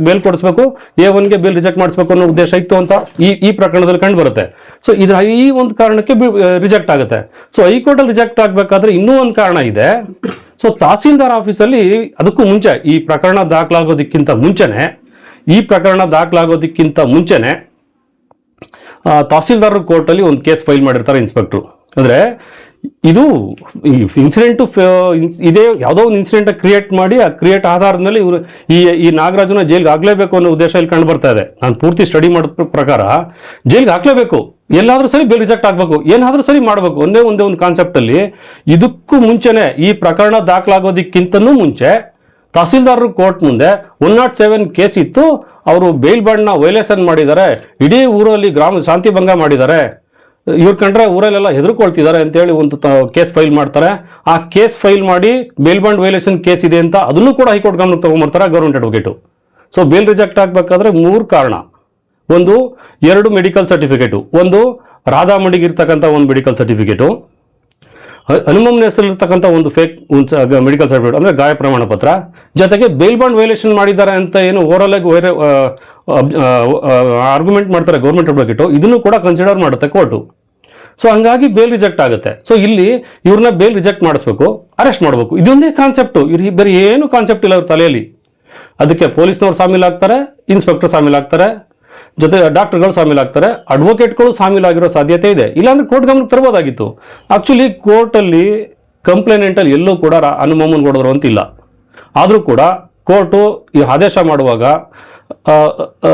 ಬೇಲ್ ಕೊಡಿಸ್ಬೇಕು, A1ಗೆ ಬೇಲ್ ರಿಜೆಕ್ಟ್ ಮಾಡಿಸ್ಬೇಕು ಅನ್ನೋ ಉದ್ದೇಶ ಇತ್ತು ಅಂತ ಈ ಪ್ರಕರಣದಲ್ಲಿ ಕಂಡು ಬರುತ್ತೆ. ಸೊ ಈ ಒಂದು ಕಾರಣಕ್ಕೆ ರಿಜೆಕ್ಟ್ ಆಗುತ್ತೆ. ಸೊ ಹೈಕೋರ್ಟಲ್ಲಿ ರಿಜೆಕ್ಟ್ ಆಗಬೇಕಾದ್ರೆ ಇನ್ನೂ ಒಂದು ಕಾರಣ ಇದೆ. ಸೊ ತಹಸೀಲ್ದಾರ್ ಆಫೀಸಲ್ಲಿ ಅದಕ್ಕೂ ಮುಂಚೆ ಈ ಪ್ರಕರಣ ದಾಖಲಾಗೋದಕ್ಕಿಂತ ಮುಂಚೆನೆ ತಹಸೀಲ್ದಾರ್ ಕೋರ್ಟಲ್ಲಿ ಒಂದು ಕೇಸ್ ಫೈಲ್ ಮಾಡಿರ್ತಾರೆ ಇನ್ಸ್ಪೆಕ್ಟ್ರು. ಅಂದರೆ ಇದು ಇನ್ಸಿಡೆಂಟು ಇದೇ ಯಾವುದೋ ಒಂದು ಇನ್ಸಿಡೆಂಟ್ ಕ್ರಿಯೇಟ್ ಮಾಡಿ, ಆ ಕ್ರಿಯೇಟ್ ಆಧಾರದ ಮೇಲೆ ಇವರು ಈ ನಾಗರಾಜನ ಜೈಲ್ಗೆ ಹಾಕ್ಲೇಬೇಕು ಅನ್ನೋ ಉದ್ದೇಶ ಇಲ್ಲಿ ಕಂಡು ಬರ್ತಾ ಇದೆ. ನಾನು ಪೂರ್ತಿ ಸ್ಟಡಿ ಮಾಡಿದ ಪ್ರಕಾರ ಜೈಲ್ಗೆ ಹಾಕ್ಲೇಬೇಕು, ಎಲ್ಲಾದರೂ ಸರಿ ಬೇಲ್ ರಿಜೆಕ್ಟ್ ಆಗಬೇಕು, ಏನಾದರೂ ಸರಿ ಮಾಡಬೇಕು, ಒಂದೇ ಒಂದು ಕಾನ್ಸೆಪ್ಟಲ್ಲಿ. ಇದಕ್ಕೂ ಮುಂಚೆನೆ, ಈ ಪ್ರಕರಣ ದಾಖಲಾಗೋದಕ್ಕಿಂತನೂ ಮುಂಚೆ ತಹಸೀಲ್ದಾರರು ಕೋರ್ಟ್ ಮುಂದೆ 107 ಕೇಸ್ ಇತ್ತು. ಅವರು ಬೇಲ್ ಬಾಂಡ್ನ ವೈಲೇಷನ್ ಮಾಡಿದ್ದಾರೆ, ಇಡೀ ಊರಲ್ಲಿ ಗ್ರಾಮ ಶಾಂತಿ ಭಂಗ ಮಾಡಿದ್ದಾರೆ, ಇವ್ರು ಕಂಡ್ರೆ ಊರಲ್ಲೆಲ್ಲ ಹೆದರ್ಕೊಳ್ತಿದ್ದಾರೆ ಅಂತೇಳಿ ಒಂದು ಕೇಸ್ ಫೈಲ್ ಮಾಡ್ತಾರೆ. ಆ ಕೇಸ್ ಫೈಲ್ ಮಾಡಿ ಬೇಲ್ ಬಾಂಡ್ ವೈಲೇಷನ್ ಕೇಸ್ ಇದೆ ಅಂತ ಅದನ್ನು ಕೂಡ ಹೈಕೋರ್ಟ್ ಗಮನಕ್ಕೆ ತಗೊಂಡ್ಬರ್ತಾರೆ government advocate. So bail reject ಆಗಬೇಕಾದ್ರೆ 3 ಕಾರಣ. ಒಂದು 2 ಮೆಡಿಕಲ್ ಸರ್ಟಿಫಿಕೇಟು, ಒಂದು ರಾಧಾಮಣಿಗಿರ್ತಕ್ಕಂಥ ಒಂದು ಮೆಡಿಕಲ್ ಸರ್ಟಿಫಿಕೇಟು, ಹನುಮಮ್ಮನ ಹೆಸರಲ್ಲಿರ್ತಕ್ಕಂಥ ಒಂದು ಫೇಕ್ ಮೆಡಿಕಲ್ ಸರ್ಟಿಫಿಕೇಟ್ ಅಂದರೆ ಗಾಯ ಪ್ರಮಾಣ ಪತ್ರ, ಜೊತೆಗೆ ಬೇಲ್ ಬಾಂಡ್ ವೈಲೇಷನ್ ಮಾಡಿದ್ದಾರೆ ಅಂತ ಏನು ಓವರಾಲ್ ಆಗಿ ಆರ್ಗ್ಯುಮೆಂಟ್ ಮಾಡ್ತಾರೆ ಗೌರ್ಮೆಂಟ್ ಅಡ್ವೊಕೇಟು, ಇದನ್ನು ಕೂಡ ಕನ್ಸಿಡರ್ ಮಾಡುತ್ತೆ ಕೋರ್ಟು. ಸೊ ಹಂಗಾಗಿ ಬೇಲ್ ರಿಜೆಕ್ಟ್ ಆಗುತ್ತೆ. ಸೊ ಇಲ್ಲಿ ಇವ್ರನ್ನ ಬೇಲ್ ರಿಜೆಕ್ಟ್ ಮಾಡಿಸ್ಬೇಕು, ಅರೆಸ್ಟ್ ಮಾಡಬೇಕು, ಇದೊಂದೇ ಕಾನ್ಸೆಪ್ಟು. ಇವ್ರಿಗೆ ಬೇರೆ ಏನು ಕಾನ್ಸೆಪ್ಟ್ ಇಲ್ಲ ಅವ್ರ ತಲೆಯಲ್ಲಿ. ಅದಕ್ಕೆ ಪೊಲೀಸ್ನವ್ರು ಶಾಮೀಲಾಗ್ತಾರೆ, ಇನ್ಸ್ಪೆಕ್ಟರ್ ಶಾಮೀಲಾಗ್ತಾರೆ, ಜೊತೆ ಡಾಕ್ಟರ್ಗಳು ಶಾಮೀಲಾಗ್ತಾರೆ, ಅಡ್ವೊಕೇಟ್ಗಳು ಶಾಮೀಲಾಗಿರೋ ಸಾಧ್ಯತೆ ಇದೆ. ಇಲ್ಲಾಂದ್ರೆ ಕೋರ್ಟ್ ಗಮನಕ್ಕೆ ತರಬಹುದಾಗಿತ್ತು. ಆಕ್ಚುಲಿ ಕೋರ್ಟಲ್ಲಿ ಕಂಪ್ಲೇನೆಂಟಲ್ಲಿ ಎಲ್ಲೂ ಕೂಡ ಹನುಮಮ್ಮನ ಕೊಡೋರು ಅಂತಿಲ್ಲ. ಆದರೂ ಕೂಡ ಕೋರ್ಟು ಈ ಆದೇಶ ಮಾಡುವಾಗ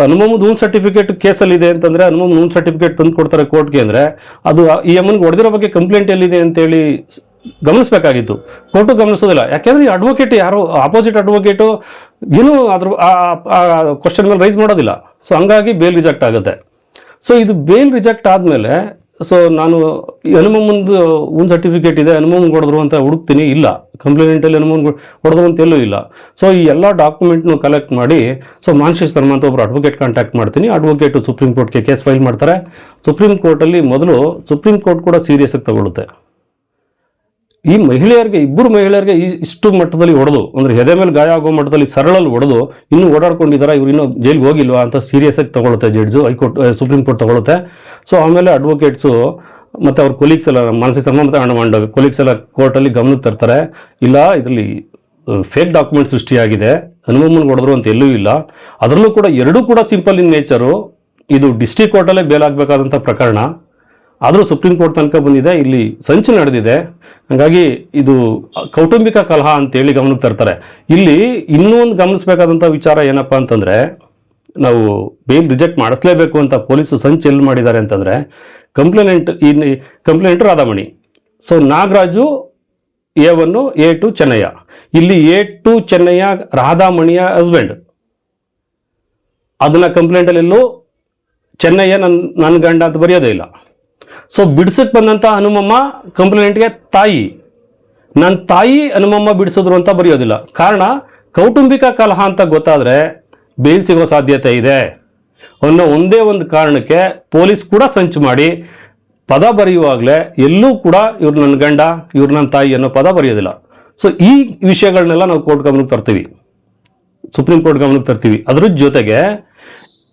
ಹನುಮಮ್ಮದ ಊನ್ ಸರ್ಟಿಫಿಕೇಟ್ ಕೇಸಲ್ಲಿ ಇದೆ ಅಂತಂದ್ರೆ ಹನುಮಮ್ಮನ ಊನ್ ಸರ್ಟಿಫಿಕೇಟ್ ತಂದು ಕೊಡ್ತಾರೆ ಕೋರ್ಟ್ಗೆ ಅಂದರೆ ಅದು ಈ ಅಮ್ಮನಿಗೆ ಹೊಡೆದಿರೋ ಬಗ್ಗೆ ಕಂಪ್ಲೇಂಟ್ ಎಲ್ಲಿದೆ ಅಂತೇಳಿ ಗಮನಿಸಬೇಕಾಗಿತ್ತು. ಕೋರ್ಟು ಗಮನಿಸೋದಿಲ್ಲ. ಯಾಕೆಂದ್ರೆ ಈ ಅಡ್ವೊಕೇಟ್ ಯಾರು ಆಪೋಸಿಟ್ ಅಡ್ವೊಕೇಟು ಏನೂ ಅದ್ರ ಕ್ವಶನ್ ಮೇಲೆ ರೈಸ್ ಮಾಡೋದಿಲ್ಲ. ಸೊ ಹಂಗಾಗಿ ಬೇಲ್ ರಿಜೆಕ್ಟ್ ಆಗುತ್ತೆ. ಸೊ ಇದು ಬೇಲ್ ರಿಜೆಕ್ಟ್ ಆದಮೇಲೆ ಸೊ ನಾನು ಹನುಮಮ್ಮಂದು ಒಂದು ಸರ್ಟಿಫಿಕೇಟ್ ಇದೆ, ಹನುಮಮ್ಮಂಗೆ ಹೊಡೆದ್ರು ಅಂತ ಹುಡುಕ್ತೀನಿ, ಇಲ್ಲ ಕಂಪ್ಲೇಂಟಲ್ಲಿ ಹನುಮಮ್ಮಂಗೆ ಹೊಡೆದ್ರು ಅಂತ ಎಲ್ಲೂ ಇಲ್ಲ. ಸೊ ಈ ಎಲ್ಲ ಡಾಕ್ಯುಮೆಂಟ್ನು ಕಲೆಕ್ಟ್ ಮಾಡಿ ಸೊ ಮಾನ್ಶೇಷ್ ಶರ್ಮಾ ಅಂತ ಒಬ್ಬರು ಅಡ್ವೊಕೇಟ್ ಕಾಂಟ್ಯಾಕ್ಟ್ ಮಾಡ್ತೀನಿ. ಅಡ್ವೊಕೇಟು ಸುಪ್ರೀಂ ಕೋರ್ಟ್ಗೆ ಕೇಸ್ ಫೈಲ್ ಮಾಡ್ತಾರೆ. ಸುಪ್ರೀಂ ಕೋರ್ಟಲ್ಲಿ ಮೊದಲು ಸುಪ್ರೀಂ ಕೋರ್ಟ್ ಕೂಡ ಸೀರಿಯಸ್ ಆಗಿ ತಗೊಳುತ್ತೆ. ಈ ಮಹಿಳೆಯರಿಗೆ, ಇಬ್ಬರು ಮಹಿಳೆಯರಿಗೆ ಇಷ್ಟು ಮಟ್ಟದಲ್ಲಿ ಹೊಡೆದು ಅಂದರೆ ಎದೆ ಮೇಲೆ ಗಾಯ ಆಗೋ ಮಟ್ಟದಲ್ಲಿ ಸರಳಲ್ಲಿ ಹೊಡೆದು ಇನ್ನೂ ಓಡಾಡ್ಕೊಂಡಿದ್ದಾರೆ, ಇವ್ರು ಇನ್ನೂ ಜೈಲಿಗೆ ಹೋಗಿಲ್ವಾ ಅಂತ ಸೀರಿಯಸ್ ಆಗಿ ತಗೊಳುತ್ತೆ ಜಡ್ಜು, ಹೈಕೋರ್ಟ್ ಸುಪ್ರೀಂ ಕೋರ್ಟ್ ತಗೊಳುತ್ತೆ. ಸೊ ಆಮೇಲೆ ಅಡ್ವೊಕೇಟ್ಸು ಮತ್ತು ಅವ್ರ ಕೊಲೀಗ್ಸ್ ಎಲ್ಲ ಮಾನಸಿಕ ಶರ್ಮಾ ಮತ್ತು ಅಂಡಮಾಂಡ ಕೊಲೀಗ್ಸ್ ಎಲ್ಲ ಕೋರ್ಟಲ್ಲಿ ಗಮನಕ್ಕೆ ತರ್ತಾರೆ. ಇಲ್ಲ ಇದರಲ್ಲಿ ಫೇಕ್ ಡಾಕ್ಯುಮೆಂಟ್ ಸೃಷ್ಟಿಯಾಗಿದೆ, ಹನುಮಮ್ಮನ ಹೊಡೆದ್ರು ಅಂತ ಎಲ್ಲೂ ಇಲ್ಲ. ಅದರಲ್ಲೂ ಕೂಡ ಎರಡೂ ಕೂಡ ಸಿಂಪಲ್ ಇನ್ ನೇಚರು. ಇದು ಡಿಸ್ಟ್ರಿಕ್ಟ್ ಕೋರ್ಟಲ್ಲೇ ಬೇಲ್ ಆಗಬೇಕಾದಂಥ ಪ್ರಕರಣ, ಆದರೂ ಸುಪ್ರೀಂ ಕೋರ್ಟ್ ತನಕ ಬಂದಿದೆ, ಇಲ್ಲಿ ಸಂಚು ನಡೆದಿದೆ. ಹಾಗಾಗಿ ಇದು ಕೌಟುಂಬಿಕ ಕಲಹ ಅಂತೇಳಿ ಗಮನಕ್ಕೆ ತರ್ತಾರೆ. ಇಲ್ಲಿ ಇನ್ನೂ ಒಂದು ಗಮನಿಸಬೇಕಾದಂಥ ವಿಚಾರ ಏನಪ್ಪ ಅಂತಂದರೆ, ನಾವು ಬೇಲ್ ರಿಜೆಕ್ಟ್ ಮಾಡಿಸ್ಲೇಬೇಕು ಅಂತ ಪೊಲೀಸರು ಸಂಚು ಎಲ್ಲಿ ಮಾಡಿದ್ದಾರೆ ಅಂತಂದರೆ, complaint Radhamani, so Nagaraju A1 A2 Chennaiah. ಇಲ್ಲಿ A2 ಚೆನ್ನಯ್ಯ ರಾಧಾಮಣಿಯ ಹಸ್ಬೆಂಡ್. ಅದನ್ನು ಕಂಪ್ಲೇಂಟಲ್ಲೆಲ್ಲೂ ಚೆನ್ನಯ್ಯ ನನ್ನ ಗಂಡ ಅಂತ ಬರೆಯೋದೇ ಇಲ್ಲ. ಸೊ ಬಿಡ್ಸಕ್ಕೆ ಬಂದಂಥ ಹನುಮಮ್ಮ ಕಂಪ್ಲೇಂಟ್ಗೆ ತಾಯಿ, ನನ್ನ ತಾಯಿ ಹನುಮಮ್ಮ ಬಿಡಿಸಿದ್ರು ಅಂತ ಬರೆಯೋದಿಲ್ಲ. ಕಾರಣ ಕೌಟುಂಬಿಕ ಕಲಹ ಅಂತ ಗೊತ್ತಾದರೆ ಬೇಲ್ ಸಿಗೋ ಸಾಧ್ಯತೆ ಇದೆ ಅನ್ನೋ ಒಂದೇ ಒಂದು ಕಾರಣಕ್ಕೆ ಪೊಲೀಸ್ ಕೂಡ ಸಂಚು ಮಾಡಿ ಪದ ಬರೆಯುವಾಗಲೇ ಎಲ್ಲೂ ಕೂಡ ಇವ್ರು ನನ್ನ ಗಂಡ, ಇವ್ರು ನನ್ನ ತಾಯಿ ಅನ್ನೋ ಪದ ಬರೆಯೋದಿಲ್ಲ. ಸೊ ಈ ವಿಷಯಗಳನ್ನೆಲ್ಲ ನಾವು ಕೋರ್ಟ್ ಗಮನಕ್ಕೆ ತರ್ತೀವಿ, ಸುಪ್ರೀಂ ಕೋರ್ಟ್ ಗಮನಕ್ಕೆ ತರ್ತೀವಿ. ಅದ್ರ ಜೊತೆಗೆ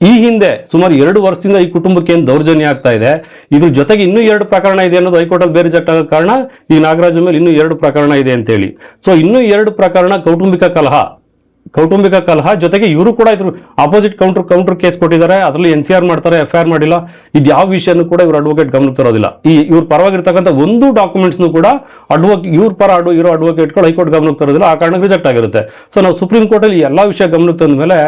ಈ ಹಿಂದೆ ಸುಮಾರು 2 ವರ್ಷದಿಂದ ಈ ಕುಟುಂಬಕ್ಕೆ ಏನು ದೌರ್ಜನ್ಯ ಆಗ್ತಾ ಇದೆ, ಇದ್ರ ಜೊತೆಗೆ ಇನ್ನೂ 2 ಪ್ರಕರಣ ಇದೆ ಅನ್ನೋದು ಹೈಕೋರ್ಟಲ್ಲಿ ಬೇರೆ ರಿಜೆಕ್ಟ್ ಆಗೋ ಕಾರಣ ಈ ನಾಗರಾಜು ಮೇಲೆ ಇನ್ನೂ 2 ಪ್ರಕರಣ ಇದೆ ಅಂತೇಳಿ. ಸೊ ಇನ್ನೂ 2 ಪ್ರಕರಣ ಕೌಟುಂಬಿಕ ಕಲಹ ಜೊತೆಗೆ ಇವರು ಕೂಡ ಇದ್ರ ಆಪೋಸಿಟ್ ಕೌಂಟರ್ ಕೇಸ್ ಕೊಟ್ಟಿದ್ದಾರೆ. ಅದರಲ್ಲಿ NCR ಮಾಡ್ತಾರೆ, FIR ಮಾಡಿಲ್ಲ. ಇದು ಯಾವ ವಿಷಯನೂ ಕೂಡ ಇವ್ರ ಅಡ್ವೊಕೇಟ್ ಗಮನಕ್ಕೆ ತರೋದಿಲ್ಲ. ಇವ್ರ ಪರವಾಗಿರ್ತಕ್ಕಂಥ ಒಂದು ಡಾಕ್ಯುಮೆಂಟ್ಸ್ನು ಕೂಡ ಇವ್ರ ಪರ ಇರೋ ಅಡ್ವೊಕೇಟ್ಗಳು ಹೈಕೋರ್ಟ್ ಗಮನಕ್ಕೆ ತರೋದಿಲ್ಲ. ಆ ಕಾರಣಕ್ಕೆ ರಿಜೆಕ್ಟ್ ಆಗಿರುತ್ತೆ. ಸೊ ನಾವು ಸುಪ್ರೀಂ ಕೋರ್ಟಲ್ಲಿ ಎಲ್ಲ ವಿಷಯ ಗಮನಕ್ಕೆ ತಂದ ಮೇಲೆ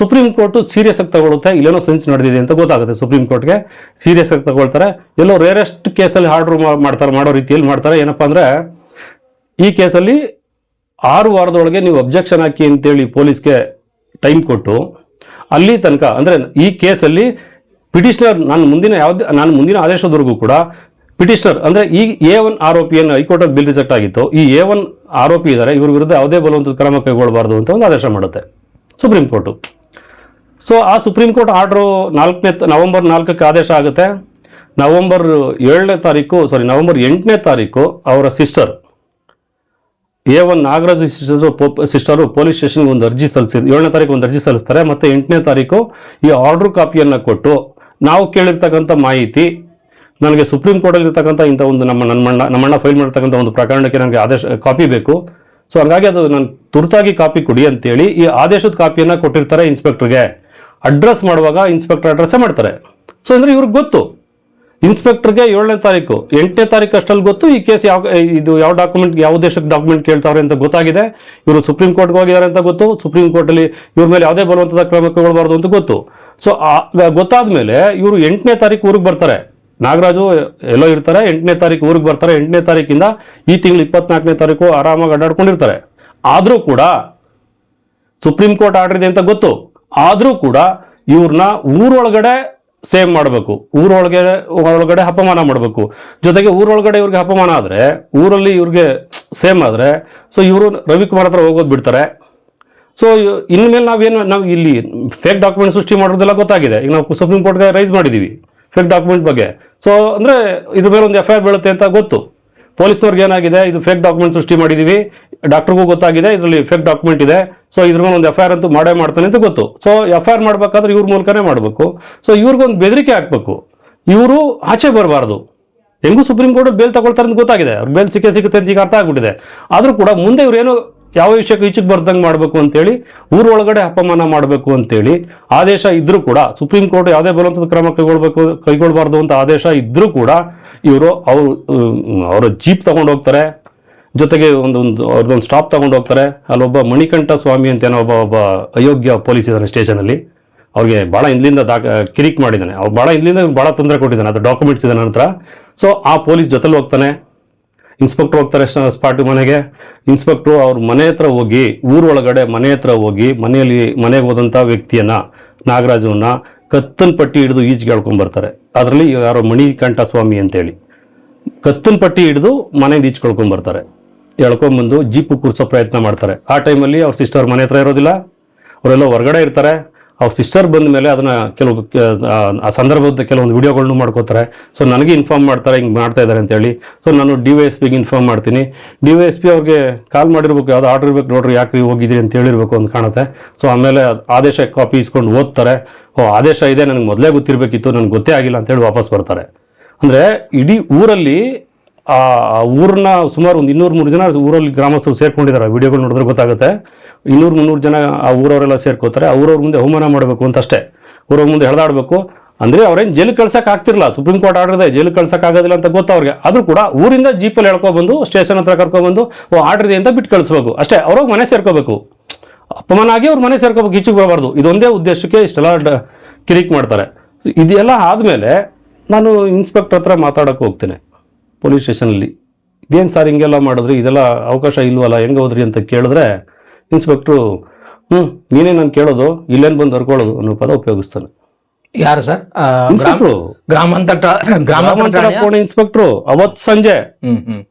ಸುಪ್ರೀಂ ಕೋರ್ಟು ಸೀರಿಯಸ್ ಆಗಿ ತಗೊಳುತ್ತೆ. ಇಲ್ಲೇನೋ ಸಂಚು ನಡೆದಿದೆ ಅಂತ ಗೊತ್ತಾಗುತ್ತೆ, ಸುಪ್ರೀಂ ಕೋರ್ಟ್ಗೆ ಸೀರಿಯಸ್ ಆಗಿ ತಗೊಳ್ತಾರೆ. ಎಲ್ಲೋ ರೇರೆಸ್ಟ್ ಕೇಸಲ್ಲಿ ಆರ್ಡರ್ ಮಾಡೋ ರೀತಿಯಲ್ಲಿ ಮಾಡ್ತಾರೆ. ಏನಪ್ಪ ಅಂದರೆ, ಈ ಕೇಸಲ್ಲಿ 6 ವಾರದೊಳಗೆ ನೀವು ಅಬ್ಜೆಕ್ಷನ್ ಹಾಕಿ ಅಂತೇಳಿ ಪೊಲೀಸ್ಗೆ ಟೈಮ್ ಕೊಟ್ಟು ಅಲ್ಲಿ ತನಕ ಅಂದರೆ ಈ ಕೇಸಲ್ಲಿ ಪಿಟಿಷನರ್ ನಾನು ಮುಂದಿನ ಆದೇಶದವರೆಗೂ ಕೂಡ ಪಿಟಿಷನರ್ ಅಂದರೆ ಈ A1 ಆರೋಪಿಯನ್ನು ಹೈಕೋರ್ಟಲ್ಲಿ ಬಿಲ್ ರಿಜೆಕ್ಟ್ ಆಗಿತ್ತು, ಈ A1 ಆರೋಪಿ ಇದ್ದಾರೆ, ಇವ್ರ ವಿರುದ್ಧ ಯಾವುದೇ ಬಲವಂತದ ಕ್ರಮ ಕೈಗೊಳ್ಳಬಾರ್ದು ಅಂತ ಒಂದು ಆದೇಶ ಮಾಡುತ್ತೆ ಸುಪ್ರೀಂ ಕೋರ್ಟು. ಸೊ ಆ ಸುಪ್ರೀಂ ಕೋರ್ಟ್ ಆರ್ಡ್ರು ನವೆಂಬರ್ 4ಕ್ಕೆ ಆದೇಶ ಆಗುತ್ತೆ. ನವೆಂಬರ್ 8ನೇ ತಾರೀಕು ಅವರ sister A1 Nagaraj sister police ಸ್ಟೇಷನ್ಗೆ ಒಂದು ಅರ್ಜಿ 7ನೇ ತಾರೀಕು ಒಂದು ಅರ್ಜಿ ಸಲ್ಲಿಸ್ತಾರೆ. ಮತ್ತು 8ನೇ ತಾರೀಕು ಈ ಆರ್ಡರ್ ಕಾಪಿಯನ್ನು ಕೊಟ್ಟು, ನಾವು ಕೇಳಿರ್ತಕ್ಕಂಥ ಮಾಹಿತಿ ನನಗೆ ಸುಪ್ರೀಂ ಕೋರ್ಟಲ್ಲಿರ್ತಕ್ಕಂಥ ಇಂಥ ಒಂದು ನಮ್ಮಣ್ಣ ಫೈಲ್ ಮಾಡಿರ್ತಕ್ಕಂಥ ಒಂದು ಪ್ರಕರಣಕ್ಕೆ ನನಗೆ ಆದೇಶ ಕಾಪಿ ಬೇಕು, ಸೊ ಹಾಗಾಗಿ ಅದು ನಾನು ತುರ್ತಾಗಿ ಕಾಪಿ ಕೊಡಿ ಅಂತೇಳಿ ಈ ಆದೇಶದ ಕಾಪಿಯನ್ನು ಕೊಟ್ಟಿರ್ತಾರೆ ಇನ್ಸ್ಪೆಕ್ಟರ್ಗೆ. ಅಡ್ರೆಸ್ ಮಾಡುವಾಗ ಇನ್ಸ್ಪೆಕ್ಟರ್ ಅಡ್ರೆಸ್ಸೇ ಮಾಡ್ತಾರೆ. ಸೊ ಅಂದರೆ ಇವ್ರಿಗೆ ಗೊತ್ತು, ಇನ್ಸ್ಪೆಕ್ಟರ್ಗೆ 7ನೇ ತಾರೀಕು 8ನೇ ತಾರೀಕು ಅಷ್ಟಲ್ಲಿ ಗೊತ್ತು ಈ ಕೇಸ್ ಯಾವ ಡಾಕ್ಯುಮೆಂಟ್, ಯಾವ ದೇಶಕ್ಕೆ ಡಾಕ್ಯುಮೆಂಟ್ ಕೇಳ್ತಾವ್ರೆ ಅಂತ ಗೊತ್ತಾಗಿದೆ. ಇವರು ಸುಪ್ರೀಂ ಕೋರ್ಟ್ಗೆ ಹೋಗಿದ್ದಾರೆ ಅಂತ ಗೊತ್ತು. ಸುಪ್ರೀಂ ಕೋರ್ಟಲ್ಲಿ ಇವ್ರ ಮೇಲೆ ಯಾವುದೇ ಬಲವಂತದ ಕ್ರಮ ಕೈಗೊಳ್ಳಬಾರ್ದು ಅಂತ ಗೊತ್ತು. ಸೊ ಗೊತ್ತಾದ ಮೇಲೆ ಇವರು 8ನೇ ತಾರೀಕು ಊರಿಗೆ ಬರ್ತಾರೆ. ನಾಗರಾಜು ಎಲ್ಲೋ ಇರ್ತಾರೆ, 8ನೇ ತಾರೀಕು ಊರಿಗೆ ಬರ್ತಾರೆ. 8ನೇ ತಾರೀಕಿಂದ ಈ ತಿಂಗಳು 24ನೇ ತಾರೀಕು ಆರಾಮಾಗಿ ಅಡ್ಡಾಡ್ಕೊಂಡಿರ್ತಾರೆ. ಆದರೂ ಕೂಡ ಸುಪ್ರೀಂ ಕೋರ್ಟ್ ಆರ್ಡರ್ ಇದೆ ಅಂತ ಗೊತ್ತು. ಆದರೂ ಕೂಡ ಇವ್ರನ್ನ ಊರೊಳಗಡೆ ಸೇವ್ ಮಾಡಬೇಕು, ಊರೊಳಗಡೆ ಅಪಮಾನ ಮಾಡಬೇಕು. ಜೊತೆಗೆ ಊರೊಳಗಡೆ ಇವ್ರಿಗೆ ಅಪಮಾನ ಆದರೆ, ಊರಲ್ಲಿ ಇವ್ರಿಗೆ ಸೇಮ್ ಆದರೆ, ಸೊ ಇವರು ರವಿಕುಮಾರ್ ಹತ್ರ ಹೋಗೋದು ಬಿಡ್ತಾರೆ. ಸೊ ಇನ್ಮೇಲೆ ನಾವು ಇಲ್ಲಿ ಫೇಕ್ ಡಾಕ್ಯುಮೆಂಟ್ ಸೃಷ್ಟಿ ಮಾಡೋದೆಲ್ಲ ಗೊತ್ತಾಗಿದೆ. ಈಗ ನಾವು ಸುಪ್ರೀಂ ಕೋರ್ಟ್ಗೆ ರೈಸ್ ಮಾಡಿದ್ದೀವಿ ಫೇಕ್ ಡಾಕ್ಯುಮೆಂಟ್ ಬಗ್ಗೆ. ಸೊ ಅಂದರೆ ಇದ್ರ ಮೇಲೆ ಒಂದು FIR ಬೀಳುತ್ತೆ ಅಂತ ಗೊತ್ತು. ಪೊಲೀಸ್ನವ್ರಿಗೆ ಏನಾಗಿದೆ, ಇದು ಫೇಕ್ ಡಾಕ್ಯುಮೆಂಟ್ ಸೃಷ್ಟಿ ಮಾಡಿದೀವಿ, ಡಾಕ್ಟರ್ಗೂ ಗೊತ್ತಾಗಿದೆ ಇದರಲ್ಲಿ ಫೇಕ್ ಡಾಕ್ಯುಮೆಂಟ್ ಇದೆ, ಸೊ ಇದ್ರ ಮೇಲೆ ಒಂದು FIR ಅಂತೂ ಮಾಡೇ ಮಾಡ್ತಾನೆ ಅಂತ ಗೊತ್ತು. ಸೊ FIR ಮಾಡ್ಬೇಕಾದ್ರೆ ಇವ್ರ ಮೂಲಕನೇ ಮಾಡಬೇಕು. ಸೊ ಇವ್ರಿಗೊಂದು ಬೆದರಿಕೆ ಹಾಕ್ಬೇಕು, ಇವರು ಆಚೆ ಬರಬಾರ್ದು. ಹೆಂಗೂ ಸುಪ್ರೀಂ ಕೋರ್ಟ್ ಬೇಲ್ ತಗೊಳ್ತಾರೆ ಅಂತ ಗೊತ್ತಾಗಿದೆ, ಅವ್ರು ಬೇಲ್ ಸಿಗುತ್ತೆ ಅಂತ ಈಗ ಅರ್ಥ ಆಗ್ಬಿಟ್ಟಿದೆ. ಆದ್ರೂ ಕೂಡ ಮುಂದೆ ಇವ್ರೇನು ಯಾವ ವಿಷಯಕ್ಕೆ ಈಚೆಗೆ ಬರ್ದಂಗೆ ಮಾಡಬೇಕು ಅಂತೇಳಿ, ಊರೊಳಗಡೆ ಅಪಮಾನ ಮಾಡಬೇಕು ಅಂತೇಳಿ ಆದೇಶ ಇದ್ರೂ ಕೂಡ, ಸುಪ್ರೀಂ ಕೋರ್ಟ್ ಯಾವುದೇ ಬಲವಂತದ ಕ್ರಮ ಕೈಗೊಳ್ಳಬಾರ್ದು ಅಂತ ಆದೇಶ ಇದ್ರೂ ಕೂಡ ಇವರು ಅವರ ಜೀಪ್ ತಗೊಂಡು ಹೋಗ್ತಾರೆ, ಜೊತೆಗೆ ಅವ್ರದ್ದೊಂದು ಸ್ಟಾಪ್ ತಗೊಂಡು ಹೋಗ್ತಾರೆ. ಅಲ್ಲೊಬ್ಬ ಮಣಿಕಂಠ ಸ್ವಾಮಿ ಅಂತ ಏನೋ ಒಬ್ಬ ಅಯೋಗ್ಯ ಪೊಲೀಸ್ ಇದ್ದಾನೆ ಸ್ಟೇಷನಲ್ಲಿ. ಅವ್ರಿಗೆ ಭಾಳ ಹಿಂದ್ಲಿಂದ ಕಿರಿಕ್ ಮಾಡಿದ್ದಾನೆ, ಅವ್ರು ಭಾಳ ಹಿಂದ್ಲಿಂದ ಇವ್ರು ಭಾಳ ತೊಂದರೆ ಕೊಟ್ಟಿದ್ದಾನೆ, ಅದು ಡಾಕ್ಯುಮೆಂಟ್ಸ್ ಇದೆ ನಂತರ. ಸೊ ಆ ಪೊಲೀಸ್ ಜೊತೆಲಿ ಹೋಗ್ತಾನೆ, ಇನ್ಸ್ಪೆಕ್ಟರ್ ಹೋಗ್ತಾರೆ ಸ್ಪಾಟ್ ಮನೆಗೆ. ಇನ್ಸ್ಪೆಕ್ಟ್ರು ಅವ್ರ ಮನೆ ಹತ್ರ ಹೋಗಿ, ಊರೊಳಗಡೆ ಮನೆ ಹತ್ರ ಹೋಗಿ, ಮನೆಗೆ ಹೋದಂಥ ವ್ಯಕ್ತಿಯನ್ನ, ನಾಗರಾಜವನ್ನ ಕತ್ತನ್ ಪಟ್ಟಿ ಹಿಡಿದು ಈಚೆಗೆ ಹೇಳ್ಕೊಂಡ್ಬರ್ತಾರೆ. ಅದರಲ್ಲಿ ಯಾರೋ ಮಣಿಕಂಠ ಸ್ವಾಮಿ ಅಂತೇಳಿ ಕತ್ತನ್ ಪಟ್ಟಿ ಹಿಡಿದು ಮನೆಯಿಂದ ಈಚ್ಕೊಳ್ಕೊಂಡ್ಬರ್ತಾರೆ. ಎಳ್ಕೊಂಬಂದು ಜೀಪು ಕೂರಿಸೋ ಪ್ರಯತ್ನ ಮಾಡ್ತಾರೆ. ಆ ಟೈಮಲ್ಲಿ ಅವ್ರ ಸಿಸ್ಟರ್ ಮನೆ ಹತ್ರ ಇರೋದಿಲ್ಲ, ಅವರೆಲ್ಲ ಹೊರಗಡೆ ಇರ್ತಾರೆ. ಅವ್ರ ಸಿಸ್ಟರ್ ಬಂದ ಮೇಲೆ ಅದನ್ನ ಆ ಸಂದರ್ಭದ ಕೆಲವೊಂದು ವಿಡಿಯೋಗಳನ್ನೂ ಮಾಡ್ಕೋತಾರೆ. ಸೊ ನನಗೆ ಇನ್ಫಾರ್ಮ್ ಮಾಡ್ತಾರೆ, ಹಿಂಗೆ ಮಾಡ್ತಾ ಇದ್ದಾರೆ ಅಂತೇಳಿ. ಸೊ ನಾನು DYSPಗೆ ಇನ್ಫಾರ್ಮ್ ಮಾಡ್ತೀನಿ. DYSP ಅವ್ರಿಗೆ ಕಾಲ್ ಮಾಡಿರ್ಬೇಕು, ಯಾವ್ದು ಆರ್ಡರ್ ಇರ್ಬೇಕು ನೋಡ್ರಿ, ಯಾಕೆ ಹೋಗಿದ್ರಿ ಅಂತ ಹೇಳಿರ್ಬೇಕು ಅಂತ ಕಾಣುತ್ತೆ. ಸೊ ಆಮೇಲೆ ಆದೇಶ ಕಾಪಿ ಇಸ್ಕೊಂಡು ಓದ್ತಾರೆ. ಆದೇಶ ಇದೆ, ನನಗೆ ಮೊದಲೇ ಗೊತ್ತಿರಬೇಕಿತ್ತು, ನನಗೆ ಗೊತ್ತೇ ಆಗಿಲ್ಲ ಅಂತೇಳಿ ವಾಪಸ್ ಬರ್ತಾರೆ. ಅಂದರೆ ಇಡೀ ಊರಲ್ಲಿ ಆ ಊರನ್ನ ಸುಮಾರು ಒಂದು 200-300 ಜನ ಊರಲ್ಲಿ ಗ್ರಾಮಸ್ಥರು ಸೇರ್ಕೊಂಡಿದ್ದಾರೆ. ವಿಡಿಯೋಗಳು ನೋಡಿದ್ರೆ ಗೊತ್ತಾಗುತ್ತೆ. 200-300 ಜನ ಆ ಊರವರೆಲ್ಲ ಸೇರ್ಕೋತಾರೆ. ಅವ್ರವ್ರ ಮುಂದೆ ಅವಮಾನ ಮಾಡಬೇಕು ಅಂತ ಅಷ್ಟೇ, ಊರವ್ರ ಮುಂದೆ ಎಳೆದಾಡಬೇಕು. ಅಂದರೆ ಅವ್ರೇನು ಜೈಲಿಗೆ ಕಳ್ಸಕ್ಕೆ ಆಗ್ತಿರಲ್ಲ, ಸುಪ್ರೀಂ ಕೋರ್ಟ್ ಆರ್ಡರ್ ಇದೆ, ಜೈಲಿಗೆ ಕಳ್ಸಕ್ಕೆ ಆಗೋದಿಲ್ಲ ಅಂತ ಗೊತ್ತು ಅವ್ರಿಗೆ. ಆದರೂ ಕೂಡ ಊರಿಂದ ಜೀಪಲ್ಲಿ ಎಳ್ಕೊಬಂದು ಸ್ಟೇಷನ್ ಹತ್ರ ಕರ್ಕೊಬಂದು ಆರ್ಡರ್ ಇದೆ ಅಂತ ಬಿಟ್ಟು ಕಳಿಸ್ಬೇಕು ಅಷ್ಟೇ. ಅವ್ರಿಗೆ ಮನೆ ಸೇರ್ಕೋಬೇಕು, ಅಪಮಾನ ಆಗಿ ಅವ್ರ ಮನೆ ಸೇರ್ಕೋಬೇಕು, ಈಚೆಗೆ ಬರಬಾರ್ದು. ಇದೊಂದೇ ಉದ್ದೇಶಕ್ಕೆ ಇಷ್ಟೆಲ್ಲ ಕಿರಿಕ್ ಮಾಡ್ತಾರೆ. ಇದೆಲ್ಲ ಆದಮೇಲೆ ನಾನು ಇನ್ಸ್ಪೆಕ್ಟರ್ ಹತ್ರ ಮಾತಾಡೋಕ್ಕೆ ಹೋಗ್ತೇನೆ ಪೊಲೀಸ್ ಸ್ಟೇಷನಲ್ಲಿ. ಇದೇನು ಸರ್ ಹಿಂಗೆಲ್ಲ ಮಾಡಿದ್ರಿ, ಇದೆಲ್ಲ ಅವಕಾಶ ಇಲ್ವಲ್ಲ, ಹೆಂಗೆ ಹೋದ್ರಿ ಅಂತ ಕೇಳಿದ್ರೆ ಇನ್ಸ್ಪೆಕ್ಟ್ರು ನೀನೇ ನಾನು ಕೇಳೋದು, ಇಲ್ಲೇನು ಬಂದು ಹರ್ಕೊಳ್ಳೋದು ಅನ್ನೋ ಪದ ಉಪಯೋಗಿಸ್ತಾನೆ. ಯಾರು ಸರ್? ಇನ್ಸ್ಪೆಕ್ಟ್ರು, ಗ್ರಾಮಾಂತರ ಠಾಣೆ ಇನ್ಸ್ಪೆಕ್ಟ್ರು ಅವತ್ತು ಸಂಜೆ.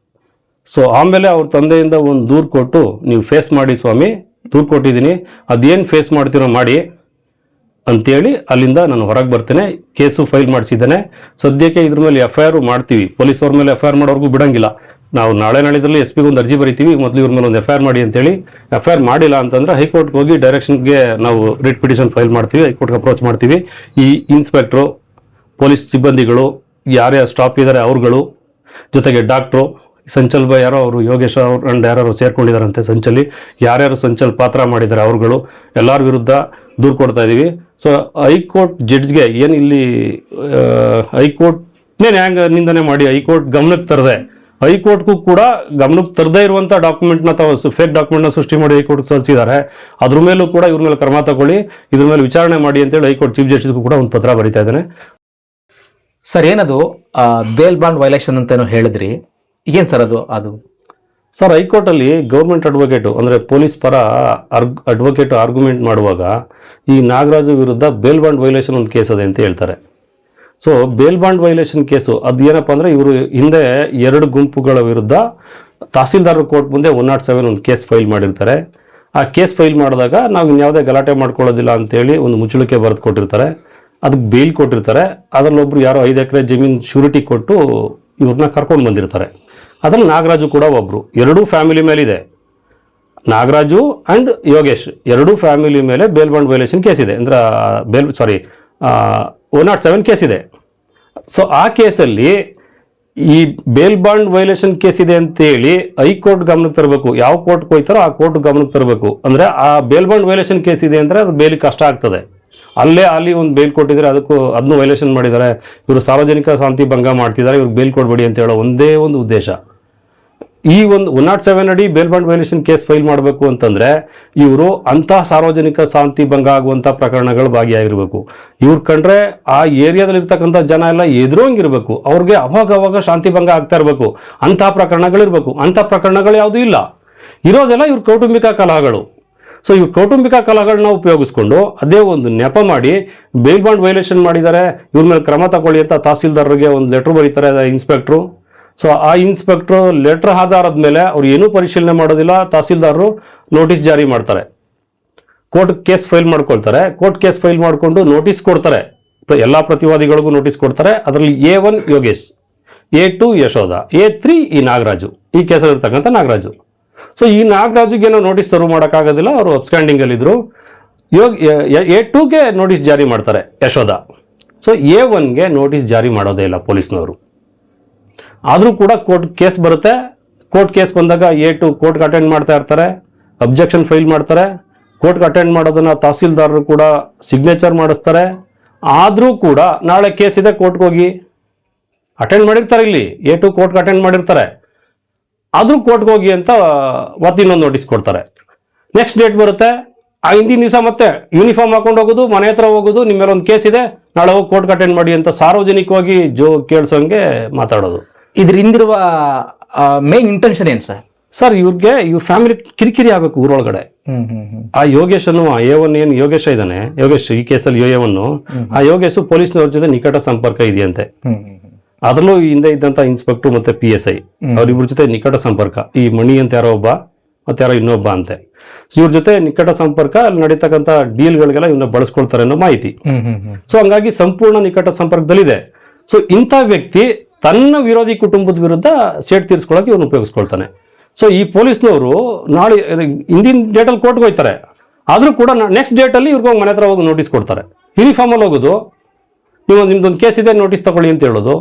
ಸೊ ಆಮೇಲೆ ಅವ್ರ ತಂದೆಯಿಂದ ಒಂದು ದೂರು ಕೊಟ್ಟು, ನೀವು ಫೇಸ್ ಮಾಡಿ ಸ್ವಾಮಿ, ದೂರು ಕೊಟ್ಟಿದ್ದೀನಿ, ಅದೇನು ಫೇಸ್ ಮಾಡ್ತೀರೋ ಮಾಡಿ ಅಂತೇಳಿ ಅಲ್ಲಿಂದ ನಾನು ಹೊರಗೆ ಬರ್ತೇನೆ. ಕೇಸು ಫೈಲ್ ಮಾಡಿಸಿದ್ದೇನೆ. ಸದ್ಯಕ್ಕೆ ಇದ್ರ ಮೇಲೆ FIR ಮಾಡ್ತೀವಿ, ಪೊಲೀಸವ್ರ ಮೇಲೆ FIR ಮಾಡೋರ್ಗೂ ಬಿಡಂಗಿಲ್ಲ. ನಾವು ನಾಳೆದ್ರಲ್ಲಿ SP ಒಂದು ಅರ್ಜಿ ಬರೀತೀವಿ, ಮೊದಲು ಇವ್ರ ಮೇಲೆ ಒಂದು FIR ಮಾಡಿ ಅಂತೇಳಿ. FIR ಮಾಡಿಲ್ಲ ಅಂತಂದ್ರೆ ಹೈಕೋರ್ಟ್ಗೆ ಹೋಗಿ ಡೈರೆಕ್ಷನ್ಗೆ ನಾವು ರಿಟ್ ಪಿಟಿಷನ್ ಫೈಲ್ ಮಾಡ್ತೀವಿ, ಹೈಕೋರ್ಟ್ಗೆ ಅಪ್ರೋಚ್ ಮಾಡ್ತೀವಿ. ಈ ಇನ್ಸ್ಪೆಕ್ಟ್ರು, ಪೊಲೀಸ್ ಸಿಬ್ಬಂದಿಗಳು, ಯಾರ್ಯಾರು ಸ್ಟಾಫ್ ಇದ್ದಾರೆ ಅವ್ರುಗಳು, ಜೊತೆಗೆ ಡಾಕ್ಟ್ರು, ಸಂಚಲ್ ಬಾಯ್ ಯಾರೋ ಅವರು ಯೋಗೇಶ್ ಅವ್ರು ಅಂಡ್ ಯಾರು ಸೇರ್ಕೊಂಡಿದ್ದಾರಂತೆ ಸಂಚಲಿ, ಯಾರ್ಯಾರು ಸಂಚಲ್ ಪಾತ್ರ ಮಾಡಿದ್ದಾರೆ ಅವ್ರುಗಳು ಎಲ್ಲರ ವಿರುದ್ಧ ದೂರು ಕೊಡ್ತಾ ಇದ್ದೀವಿ. ಸೊ ಹೈಕೋರ್ಟ್ ಜಡ್ಜ್ಗೆ ಏನು ಇಲ್ಲಿ ಹೈಕೋರ್ಟ್ನೇ ನ್ಯಾಯ ನಿಂದನೆ ಮಾಡಿ ಹೈಕೋರ್ಟ್ ಗಮನಕ್ಕೆ ತರದೆ, ಹೈಕೋರ್ಟ್ಗೂ ಕೂಡ ಗಮನಕ್ಕೆ ತರದೇ ಇರುವಂಥ ಡಾಕ್ಯುಮೆಂಟ್ನ ತಾವು ಫೇಕ್ ಡಾಕ್ಯುಮೆಂಟ್ನ ಸೃಷ್ಟಿ ಮಾಡಿ ಹೈಕೋರ್ಟ್ಗೆ ಸಲ್ಲಿಸಿದ್ದಾರೆ. ಅದ್ರ ಮೇಲೂ ಕೂಡ ಇವ್ರ ಮೇಲೆ ಕ್ರಮ ತಗೊಳ್ಳಿ, ಇದ್ರ ಮೇಲೆ ವಿಚಾರಣೆ ಮಾಡಿ ಅಂತೇಳಿ ಹೈಕೋರ್ಟ್ ಚೀಫ್ ಜಸ್ಟಿಸ್ಗೂ ಕೂಡ ಒಂದು ಪತ್ರ ಬರೀತಾ ಇದ್ದಾನೆ. ಸರ್ ಏನದು ಬೇಲ್ ಬಾಂಡ್ ವೈಲೇಷನ್ ಅಂತ ಹೇಳಿದ್ರಿ, ಏನು ಸರ್ ಅದು? ಸರ್ ಹೈಕೋರ್ಟಲ್ಲಿ ಗೌರ್ಮೆಂಟ್ ಅಡ್ವೊಕೇಟು ಅಂದರೆ ಪೊಲೀಸ್ ಪರ ಅಡ್ವೊಕೇಟು ಆರ್ಗ್ಯುಮೆಂಟ್ ಮಾಡುವಾಗ ಈ ನಾಗರಾಜು ವಿರುದ್ಧ ಬೇಲ್ ಬಾಂಡ್ ವೈಲೇಷನ್ ಒಂದು ಕೇಸ್ ಅದೇ ಅಂತ ಹೇಳ್ತಾರೆ. So bail bond violation case ಅದು ಏನಪ್ಪ ಅಂದರೆ, ಇವರು ಹಿಂದೆ 2 ಗುಂಪುಗಳ ವಿರುದ್ಧ ತಹಸೀಲ್ದಾರ್ ಕೋರ್ಟ್ ಮುಂದೆ 107 ಒಂದು ಕೇಸ್ ಫೈಲ್ ಮಾಡಿರ್ತಾರೆ. ಆ ಕೇಸ್ ಫೈಲ್ ಮಾಡಿದಾಗ ನಾವು ಇನ್ಯಾವುದೇ ಗಲಾಟೆ ಮಾಡ್ಕೊಳ್ಳೋದಿಲ್ಲ ಅಂತೇಳಿ ಒಂದು ಮುಚ್ಚಳಿಕೆ ಬರೆದು ಕೊಟ್ಟಿರ್ತಾರೆ, ಅದಕ್ಕೆ ಬೇಲ್ ಕೊಟ್ಟಿರ್ತಾರೆ. ಅದರಲ್ಲೊಬ್ರು ಯಾರೋ 5 ಎಕರೆ ಜಮೀನು ಶ್ಯೂರಿಟಿ ಕೊಟ್ಟು ಇವ್ರನ್ನ ಕರ್ಕೊಂಡು ಬಂದಿರ್ತಾರೆ. ಅದ್ರಲ್ಲಿ ನಾಗರಾಜು ಕೂಡ ಒಬ್ರು. 2 ಫ್ಯಾಮಿಲಿ ಮೇಲಿದೆ, ನಾಗರಾಜು ಅಂಡ್ ಯೋಗೇಶ್ 2 ಫ್ಯಾಮಿಲಿ ಮೇಲೆ ಬೇಲ್ ಬಾಂಡ್ ವೈಲೇಷನ್ ಕೇಸ್ ಇದೆ, ಅಂದ್ರೆ 107 ಕೇಸ್ ಇದೆ. ಸೊ ಆ ಕೇಸಲ್ಲಿ ಈ ಬೇಲ್ ಬಾಂಡ್ ವೈಲೇಷನ್ ಕೇಸ್ ಇದೆ ಅಂತೇಳಿ ಹೈಕೋರ್ಟ್ ಗಮನಕ್ಕೆ ತರಬೇಕು. ಯಾವ ಕೋರ್ಟ್ಗೆ ಹೋಯ್ತಾರೋ ಆ ಕೋರ್ಟ್ ಗಮನಕ್ಕೆ ತರಬೇಕು. ಅಂದರೆ ಆ ಬೇಲ್ ಬಾಂಡ್ ವೈಲೇಷನ್ ಕೇಸ್ ಇದೆ ಅಂದರೆ ಅದು ಬೇಲಿಗೆ ಕಷ್ಟ ಆಗ್ತದೆ. ಅಲ್ಲಿ ಒಂದು ಬೇಲ್ ಕೊಟ್ಟಿದ್ದಾರೆ, ಅದನ್ನು ವೈಲೇಷನ್ ಮಾಡಿದ್ದಾರೆ, ಇವರು ಸಾರ್ವಜನಿಕ ಶಾಂತಿ ಭಂಗ ಮಾಡ್ತಿದ್ದಾರೆ, ಇವ್ರಿಗೆ ಬೇಲ್ ಕೊಡಬೇಡಿ ಅಂತ ಹೇಳೋ ಒಂದೇ ಒಂದು ಉದ್ದೇಶ. ಈ ಒಂದು 107 ಅಡಿ bail bond violation case file ಮಾಡಬೇಕು ಅಂತಂದ್ರೆ ಇವರು ಅಂತಹ ಸಾರ್ವಜನಿಕ ಶಾಂತಿ ಭಂಗ ಆಗುವಂಥ ಪ್ರಕರಣಗಳು ಭಾಗಿಯಾಗಿರ್ಬೇಕು. ಇವ್ರು ಕಂಡ್ರೆ ಆ ಏರಿಯಾದಲ್ಲಿ ಇರ್ತಕ್ಕಂಥ ಜನ ಎಲ್ಲ ಎದುರೋಂಗಿರ್ಬೇಕು, ಅವ್ರಿಗೆ ಅವಾಗ ಶಾಂತಿ ಭಂಗ ಆಗ್ತಾ ಇರಬೇಕು, ಅಂತಹ ಪ್ರಕರಣಗಳಿರ್ಬೇಕು. ಅಂಥ ಪ್ರಕರಣಗಳು ಯಾವುದೂ ಇಲ್ಲ, ಇರೋದೆಲ್ಲ ಇವ್ರ ಕೌಟುಂಬಿಕ ಕಲಹಗಳು. ಸೊ ಇವ್ರು ಕೌಟುಂಬಿಕ ಕಲಹಗಳನ್ನ ಉಪಯೋಗಿಸ್ಕೊಂಡು ಅದೇ ಒಂದು ನೆಪ ಮಾಡಿ ಬೇಲ್ ಬಾಂಡ್ ವೈಲೇಷನ್ ಮಾಡಿದ್ದಾರೆ, ಇವ್ರ ಮೇಲೆ ಕ್ರಮ ತಗೊಳ್ಳಿ ಅಂತ ತಹಸೀಲ್ದಾರ್ಗೆ ಒಂದು ಲೆಟ್ರ್ ಬರೀತಾರೆ ಇನ್ಸ್ಪೆಕ್ಟ್ರು. ಸೊ ಆ ಇನ್ಸ್ಪೆಕ್ಟ್ರು ಲೆಟ್ರ್ ಆಧಾರದ ಮೇಲೆ ಅವ್ರು ಏನೂ ಪರಿಶೀಲನೆ ಮಾಡೋದಿಲ್ಲ, ತಹಸೀಲ್ದಾರರು ನೋಟಿಸ್ ಜಾರಿ ಮಾಡ್ತಾರೆ, ಕೋರ್ಟ್ ಕೇಸ್ ಫೈಲ್ ಮಾಡ್ಕೊಳ್ತಾರೆ. ಕೋರ್ಟ್ ಕೇಸ್ ಫೈಲ್ ಮಾಡಿಕೊಂಡು ನೋಟಿಸ್ ಕೊಡ್ತಾರೆ, ಎಲ್ಲ ಪ್ರತಿವಾದಿಗಳಿಗೂ ನೋಟಿಸ್ ಕೊಡ್ತಾರೆ. ಅದರಲ್ಲಿ A1 Yogesh, A2 Yashoda, A3 ಈ ನಾಗರಾಜು, ಈ ಕೇಸಲ್ಲಿ ಇರ್ತಕ್ಕಂಥ ನಾಗರಾಜು. ಸೊ ಈ ನಾಗರಾಜುಗೇನೋ ನೋಟಿಸ್ ಸರ್ವ್ ಮಾಡೋಕ್ಕಾಗೋದಿಲ್ಲ, ಅವರು ಅಬ್ಸ್ಕ್ಯಾಂಡಿಂಗಲ್ಲಿದ್ದರು. A2ಗೆ ನೋಟಿಸ್ ಜಾರಿ ಮಾಡ್ತಾರೆ ಯಶೋಧ. ಸೊ A1ಗೆ ನೋಟಿಸ್ ಜಾರಿ ಮಾಡೋದೇ ಇಲ್ಲ ಪೊಲೀಸ್ನವರು. ಆದರೂ ಕೂಡ ಕೋರ್ಟ್ ಕೇಸ್ ಬರುತ್ತೆ. ಕೋರ್ಟ್ ಕೇಸ್ ಬಂದಾಗ A2 ಕೋರ್ಟ್ಗೆ ಅಟೆಂಡ್ ಮಾಡ್ತಾ ಇರ್ತಾರೆ, ಅಬ್ಜೆಕ್ಷನ್ ಫೈಲ್ ಮಾಡ್ತಾರೆ. ಕೋರ್ಟ್ಗೆ ಅಟೆಂಡ್ ಮಾಡೋದನ್ನು ತಹಸೀಲ್ದಾರರು ಕೂಡ ಸಿಗ್ನೇಚರ್ ಮಾಡಿಸ್ತಾರೆ. ಆದರೂ ಕೂಡ ನಾಳೆ ಕೇಸ್ ಇದೆ, ಕೋರ್ಟ್ಗೆ ಹೋಗಿ ಅಟೆಂಡ್ ಮಾಡಿರ್ತಾರೆ. ಇಲ್ಲಿ A2 ಕೋರ್ಟ್ಗೆ ಅಟೆಂಡ್ ಮಾಡಿರ್ತಾರೆ, ಆದರೂ ಕೋರ್ಟ್ಗೆ ಹೋಗಿ ಅಂತ ಮತ್ತೆ ಇನ್ನೊಂದು ನೋಟಿಸ್ ಕೊಡ್ತಾರೆ. ನೆಕ್ಸ್ಟ್ ಡೇಟ್ ಬರುತ್ತೆ, ಆ ಹಿಂದಿನ ದಿವಸ ಮತ್ತೆ ಯೂನಿಫಾರ್ಮ್ ಹಾಕೊಂಡು ಹೋಗೋದು, ಮನೆ ಹತ್ರ ಹೋಗೋದು, ನಿಮ್ಮ ಮೇಲೆ ಒಂದು ಕೇಸ್ ಇದೆ, ನಾಳೆ ಹೋಗಿ ಕೋರ್ಟ್ಗೆ ಅಟೆಂಡ್ ಮಾಡಿ ಅಂತ ಸಾರ್ವಜನಿಕವಾಗಿ ಕೇಳಿಸೋಂಗೆ ಮಾತಾಡೋದು. ಇದ್ರ ಹಿಂದಿರುವ ಮೇನ್ ಇಂಟೆನ್ಷನ್ ಏನು ಸರ್? ಸರ್ ಇವ್ರ ಫ್ಯಾಮಿಲಿ ಕಿರಿಕಿರಿ ಆಗಬೇಕು ಊರೊಳಗಡೆ. ಆ ಯೋಗೇಶ್ ಅನ್ನು A1 ಏನು ಯೋಗೇಶ ಇದ್ದಾನೆ, ಯೋಗೇಶ್ ಈ ಕೇಸಲ್ಲಿ A1, ಆ ಯೋಗೇಶ್ ಪೊಲೀಸ್ನವ್ರ ಜೊತೆ ನಿಕಟ ಸಂಪರ್ಕ ಇದೆಯಂತೆ. ಅದರಲ್ಲೂ ಹಿಂದೆ ಇದ್ದಂತ ಇನ್ಸ್ಪೆಕ್ಟರ್ ಮತ್ತೆ PSI ಅವ್ರಿಬ್ರ ಜೊತೆ ನಿಕಟ ಸಂಪರ್ಕ. ಈ ಮಣಿ ಅಂತ ಯಾರೋ ಒಬ್ಬ, ಮತ್ತೆ ಯಾರೋ ಇನ್ನೊಬ್ಬ ಅಂತೆ. ಇವ್ರ ಜೊತೆ ನಿಕಟ ಸಂಪರ್ಕ, ಅಲ್ಲಿ ನಡೀತಕ್ಕಂಥ ಡೀಲ್ಗಳಿಗೆಲ್ಲ ಇವನ್ನ ಬಳಸ್ಕೊಳ್ತಾರೆ ಅನ್ನೋ ಮಾಹಿತಿ. ಸೊ ಹಂಗಾಗಿ ಸಂಪೂರ್ಣ ನಿಕಟ ಸಂಪರ್ಕದಲ್ಲಿದೆ. ಸೊ ಇಂಥ ವ್ಯಕ್ತಿ ತನ್ನ ವಿರೋಧಿ ಕುಟುಂಬದ ವಿರುದ್ಧ ಸೇಟ್ ತೀರಿಸ್ಕೊಳ್ಳೋಕೆ ಇವನು ಉಪಯೋಗಿಸ್ಕೊಳ್ತಾನೆ. ಸೊ ಈ ಪೊಲೀಸ್ನವರು ನಾಳೆ ಹಿಂದಿನ ಡೇಟಲ್ಲಿ ಕೋರ್ಟ್ಗೆ ಹೋಗ್ತಾರೆ, ಆದರೂ ಕೂಡ ನೆಕ್ಸ್ಟ್ ಡೇಟಲ್ಲಿ ಇವ್ರಿಗೆ ಮನೆ ಹತ್ರ ಹೋಗಿ ನೋಟಿಸ್ ಕೊಡ್ತಾರೆ. ಯೂನಿಫಾರ್ಮಲ್ಲಿ ಹೋಗೋದು, ನಿಮ್ದೊಂದು ಕೇಸ್ ಇದೆ ನೋಟಿಸ್ ತಗೊಳ್ಳಿ ಅಂತ ಹೇಳೋದು,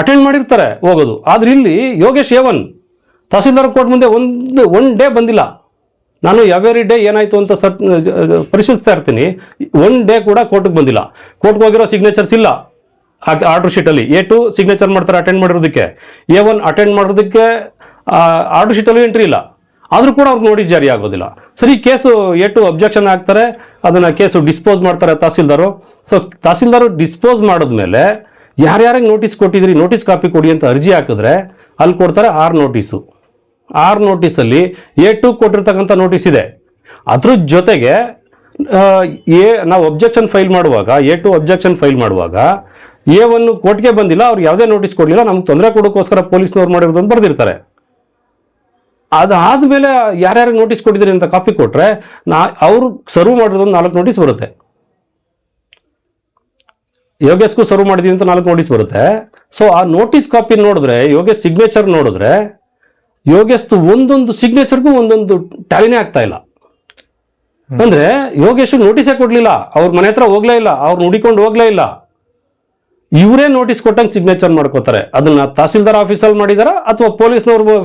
ಅಟೆಂಡ್ ಮಾಡಿರ್ತಾರೆ, ಹೋಗೋದು. ಆದ್ರೆ ಇಲ್ಲಿ ಯೋಗೇಶ್ A1 ತಹಸೀಲ್ದಾರ್ ಕೋರ್ಟ್ ಮುಂದೆ ಒನ್ ಡೇ ಬಂದಿಲ್ಲ. ನಾನು ಎವ್ರಿ ಡೇ ಏನಾಯ್ತು ಅಂತ ಪರಿಶೀಲಿಸ್ತಾ ಇರ್ತೀನಿ. ಒನ್ ಡೇ ಕೂಡ ಕೋರ್ಟ್ಗೆ ಬಂದಿಲ್ಲ. ಕೋರ್ಟ್ಗೆ ಹೋಗಿರೋ ಸಿಗ್ನೇಚರ್ಸ್ ಇಲ್ಲ ಆರ್ಡರ್ ಶೀಟಲ್ಲಿ. A2 ಸಿಗ್ನೇಚರ್ ಮಾಡ್ತಾರೆ ಅಟೆಂಡ್ ಮಾಡಿರೋದಕ್ಕೆ, A1 ಅಟೆಂಡ್ ಮಾಡೋದಕ್ಕೆ ಆರ್ಡರ್ ಶೀಟಲ್ಲೂ ಎಂಟ್ರಿ ಇಲ್ಲ. ಆದರೂ ಕೂಡ ಅವ್ರಿಗೆ ನೋಟಿಸ್ ಜಾರಿ ಆಗೋದಿಲ್ಲ. ಸರಿ, ಕೇಸು A2 ಅಬ್ಜೆಕ್ಷನ್ ಹಾಕ್ತಾರೆ, ಅದನ್ನು ಕೇಸು ಡಿಸ್ಪೋಸ್ ಮಾಡ್ತಾರೆ ತಹಸೀಲ್ದಾರು. ಸೊ ತಹಸೀಲ್ದಾರು ಡಿಸ್ಪೋಸ್ ಮಾಡಿದ್ಮೇಲೆ ಯಾರ್ಯಾರಿಗೆ ನೋಟಿಸ್ ಕೊಟ್ಟಿದ್ರಿ, ನೋಟಿಸ್ ಕಾಪಿ ಕೊಡಿ ಅಂತ ಅರ್ಜಿ ಹಾಕಿದ್ರೆ ಅಲ್ಲಿ ಕೊಡ್ತಾರೆ 6 ನೋಟಿಸು. 6 ನೋಟಿಸಲ್ಲಿ A2 ಕೊಟ್ಟಿರ್ತಕ್ಕಂಥ ನೋಟಿಸ್ ಇದೆ. ಅದ್ರ ಜೊತೆಗೆ ನಾವು ಅಬ್ಜೆಕ್ಷನ್ ಫೈಲ್ ಮಾಡುವಾಗ, A2 ಅಬ್ಜೆಕ್ಷನ್ ಫೈಲ್ ಮಾಡುವಾಗ A1 ಕೋರ್ಟ್ಗೆ ಬಂದಿಲ್ಲ, ಅವ್ರು ಯಾವುದೇ ನೋಟಿಸ್ ಕೊಡಲಿಲ್ಲ, ನಮ್ಗೆ ತೊಂದರೆ ಕೊಡೋಕ್ಕೋಸ್ಕರ ಪೊಲೀಸ್ನವ್ರು ಮಾಡಿರೋದು ಅಂತ ಬರೆದಿರ್ತಾರೆ. ಅದಾದ್ಮೇಲೆ ಯಾರ್ಯಾರಿಗೆ ನೋಟಿಸ್ ಕೊಟ್ಟಿದ್ರಿ ಅಂತ ಕಾಪಿ ಕೊಟ್ರೆ ಅವರು ಸರ್ವ್ ಮಾಡಿರೋದು 4 ನೋಟಿಸ್ ಬರುತ್ತೆ. ಯೋಗೇಶ್ಗೂ ಸರ್ವ್ ಮಾಡಿದೀವಿ ಅಂತ 4 ನೋಟಿಸ್ ಬರುತ್ತೆ. ಸೊ ಆ ನೋಟಿಸ್ ಕಾಪಿ ನೋಡಿದ್ರೆ, ಯೋಗೇಶ್ ಸಿಗ್ನೇಚರ್ ನೋಡಿದ್ರೆ, ಯೋಗೇಶ್ದು ಒಂದೊಂದು ಸಿಗ್ನೇಚರ್ಗೂ ಒಂದೊಂದು ಟ್ಯಾಲಿನೇ ಆಗ್ತಾ ಇಲ್ಲ. ಅಂದ್ರೆ ಯೋಗೇಶ್ ನೋಟಿಸೇ ಕೊಡ್ಲಿಲ್ಲ, ಅವ್ರ ಮನೆ ಹತ್ರ ಹೋಗ್ಲೇ ಇಲ್ಲ, ಅವ್ರು ಹುಡಿಕೊಂಡು ಹೋಗ್ಲೇ ಇಲ್ಲ. ಇವರೇ ನೋಟಿಸ್ ಕೊಟ್ಟಂಗೆ ಸಿಗ್ನೇಚರ್ ಮಾಡ್ಕೋತಾರೆ. ಅದನ್ನ ತಹಸೀಲ್ದಾರ್ ಆಫೀಸಲ್ಲಿ ಮಾಡಿದಾರ ಅಥವಾ ಪೊಲೀಸ್ನವ್ರು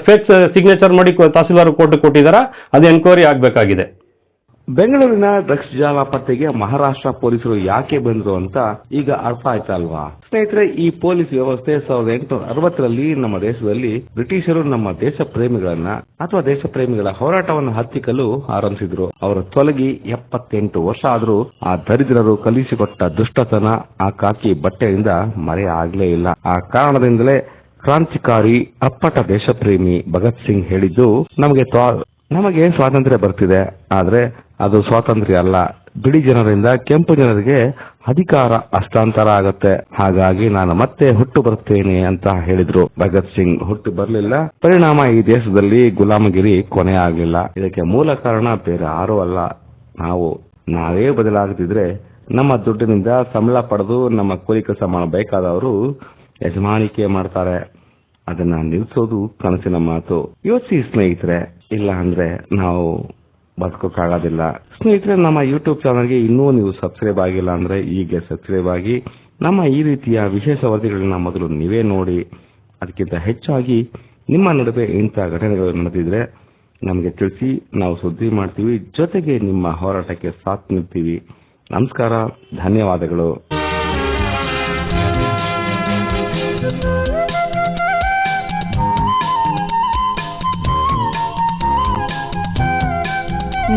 ಫೇಕ್ ಸಿಗ್ನೇಚರ್ ಮಾಡಿ ತಹಸೀಲ್ದಾರ್ ಕೋರ್ಟ್ ಕೊಟ್ಟಿದಾರ, ಅದು ಎನ್ಕ್ವೈರಿ ಆಗಬೇಕಾಗಿದೆ. ಬೆಂಗಳೂರಿನ ಡ್ರಗ್ಸ್ ಜಾಲ ಪತ್ತೆಗೆ ಮಹಾರಾಷ್ಟ್ರ ಪೊಲೀಸರು ಯಾಕೆ ಬಂದ್ರು ಅಂತ ಈಗ ಅರ್ಥ ಆಯ್ತಲ್ವಾ ಸ್ನೇಹಿತರೆ? ಈ ಪೊಲೀಸ್ ವ್ಯವಸ್ಥೆ 1860ರಲ್ಲಿ ನಮ್ಮ ದೇಶದಲ್ಲಿ ಬ್ರಿಟಿಷರು ನಮ್ಮ ದೇಶ ಪ್ರೇಮಿಗಳನ್ನ ಅಥವಾ ದೇಶ ಪ್ರೇಮಿಗಳ ಹೋರಾಟವನ್ನು ಹತ್ತಿಕ್ಕಲು ಆರಂಭಿಸಿದ್ರು. ಅವರು ತೊಲಗಿ 78 ವರ್ಷ ಆದ್ರೂ ಆ ದರಿದ್ರರು ಕಲಿಸಿಕೊಟ್ಟ ದುಷ್ಟತನ ಆ ಕಾಕಿ ಬಟ್ಟೆಯಿಂದ ಮರೆ ಆಗ್ಲೇ ಇಲ್ಲ. ಆ ಕಾರಣದಿಂದಲೇ ಕ್ರಾಂತಿಕಾರಿ ಅಪ್ಪಟ ದೇಶ ಪ್ರೇಮಿ ಭಗತ್ ಸಿಂಗ್ ಹೇಳಿದ್ದು, ನಮಗೆ ಸ್ವಾತಂತ್ರ್ಯ ಬರ್ತಿದೆ, ಆದ್ರೆ ಅದು ಸ್ವಾತಂತ್ರ್ಯ ಅಲ್ಲ, ಬಿಳಿ ಜನರಿಂದ ಕೆಂಪು ಜನರಿಗೆ ಅಧಿಕಾರ ಹಸ್ತಾಂತರ ಆಗತ್ತೆ, ಹಾಗಾಗಿ ನಾನು ಮತ್ತೆ ಹುಟ್ಟು ಬರುತ್ತೇನೆ ಅಂತ ಹೇಳಿದ್ರು. ಭಗತ್ ಸಿಂಗ್ ಹುಟ್ಟು ಬರಲಿಲ್ಲ, ಪರಿಣಾಮ ಈ ದೇಶದಲ್ಲಿ ಗುಲಾಮಗಿರಿ ಕೊನೆ ಆಗಲಿಲ್ಲ. ಇದಕ್ಕೆ ಮೂಲ ಕಾರಣ ಬೇರೆ ಯಾರೂ ಅಲ್ಲ, ನಾವೇ ಬದಲಾಗುತ್ತಿದ್ರೆ ನಮ್ಮ ದುಡ್ಡಿನಿಂದ ಸಂಬಳ ಪಡೆದು ನಮ್ಮ ಕೂಲಿ ಕೆಲಸ ಮಾಡಬೇಕಾದವರು ಯಜಮಾನಿಕೆ ಮಾಡ್ತಾರೆ. ಅದನ್ನ ನಿಲ್ಸೋದು ಕನಸಿನ ಮಾತು. ಯೋಚಿಸಿ ಸ್ನೇಹಿತರೆ, ಇಲ್ಲ ಅಂದ್ರೆ ನಾವು ಬದುಕೋಕ್ಕಾಗೋದಿಲ್ಲ. ಸ್ನೇಹಿತರೆ, ನಮ್ಮ ಯೂಟ್ಯೂಬ್ ಚಾನಲ್ಗೆ ಇನ್ನೂ ನೀವು ಸಬ್ಸ್ಕ್ರೈಬ್ ಆಗಿಲ್ಲ ಅಂದ್ರೆ ಈಗ ಸಬ್ಸ್ಕ್ರೈಬ್ ಆಗಿ. ನಮ್ಮ ಈ ರೀತಿಯ ವಿಶೇಷ ವರದಿಗಳನ್ನ ಮೊದಲು ನೀವೇ ನೋಡಿ. ಅದಕ್ಕಿಂತ ಹೆಚ್ಚಾಗಿ ನಿಮ್ಮ ನಡುವೆ ಇಂಥ ಘಟನೆಗಳು ನಡೆದಿದ್ರೆ ನಮಗೆ ತಿಳಿಸಿ, ನಾವು ಸುದ್ದಿ ಮಾಡ್ತೀವಿ, ಜೊತೆಗೆ ನಿಮ್ಮ ಹೋರಾಟಕ್ಕೆ ಸಾಥ್ ನೀಡ್ತೀವಿ. ನಮಸ್ಕಾರ, ಧನ್ಯವಾದಗಳು.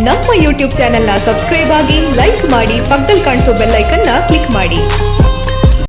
ನಮ್ಮ ಯೂಟ್ಯೂಬ್ ಚಾನೆಲ್ನ ಸಬ್ಸ್ಕ್ರೈಬ್ ಆಗಿ, ಲೈಕ್ ಮಾಡಿ, ಪಕ್ಕದಲ್ಲಿ ಕಾಣಿಸೋ ಬೆಲ್ ಐಕನ್ನ ಕ್ಲಿಕ್ ಮಾಡಿ.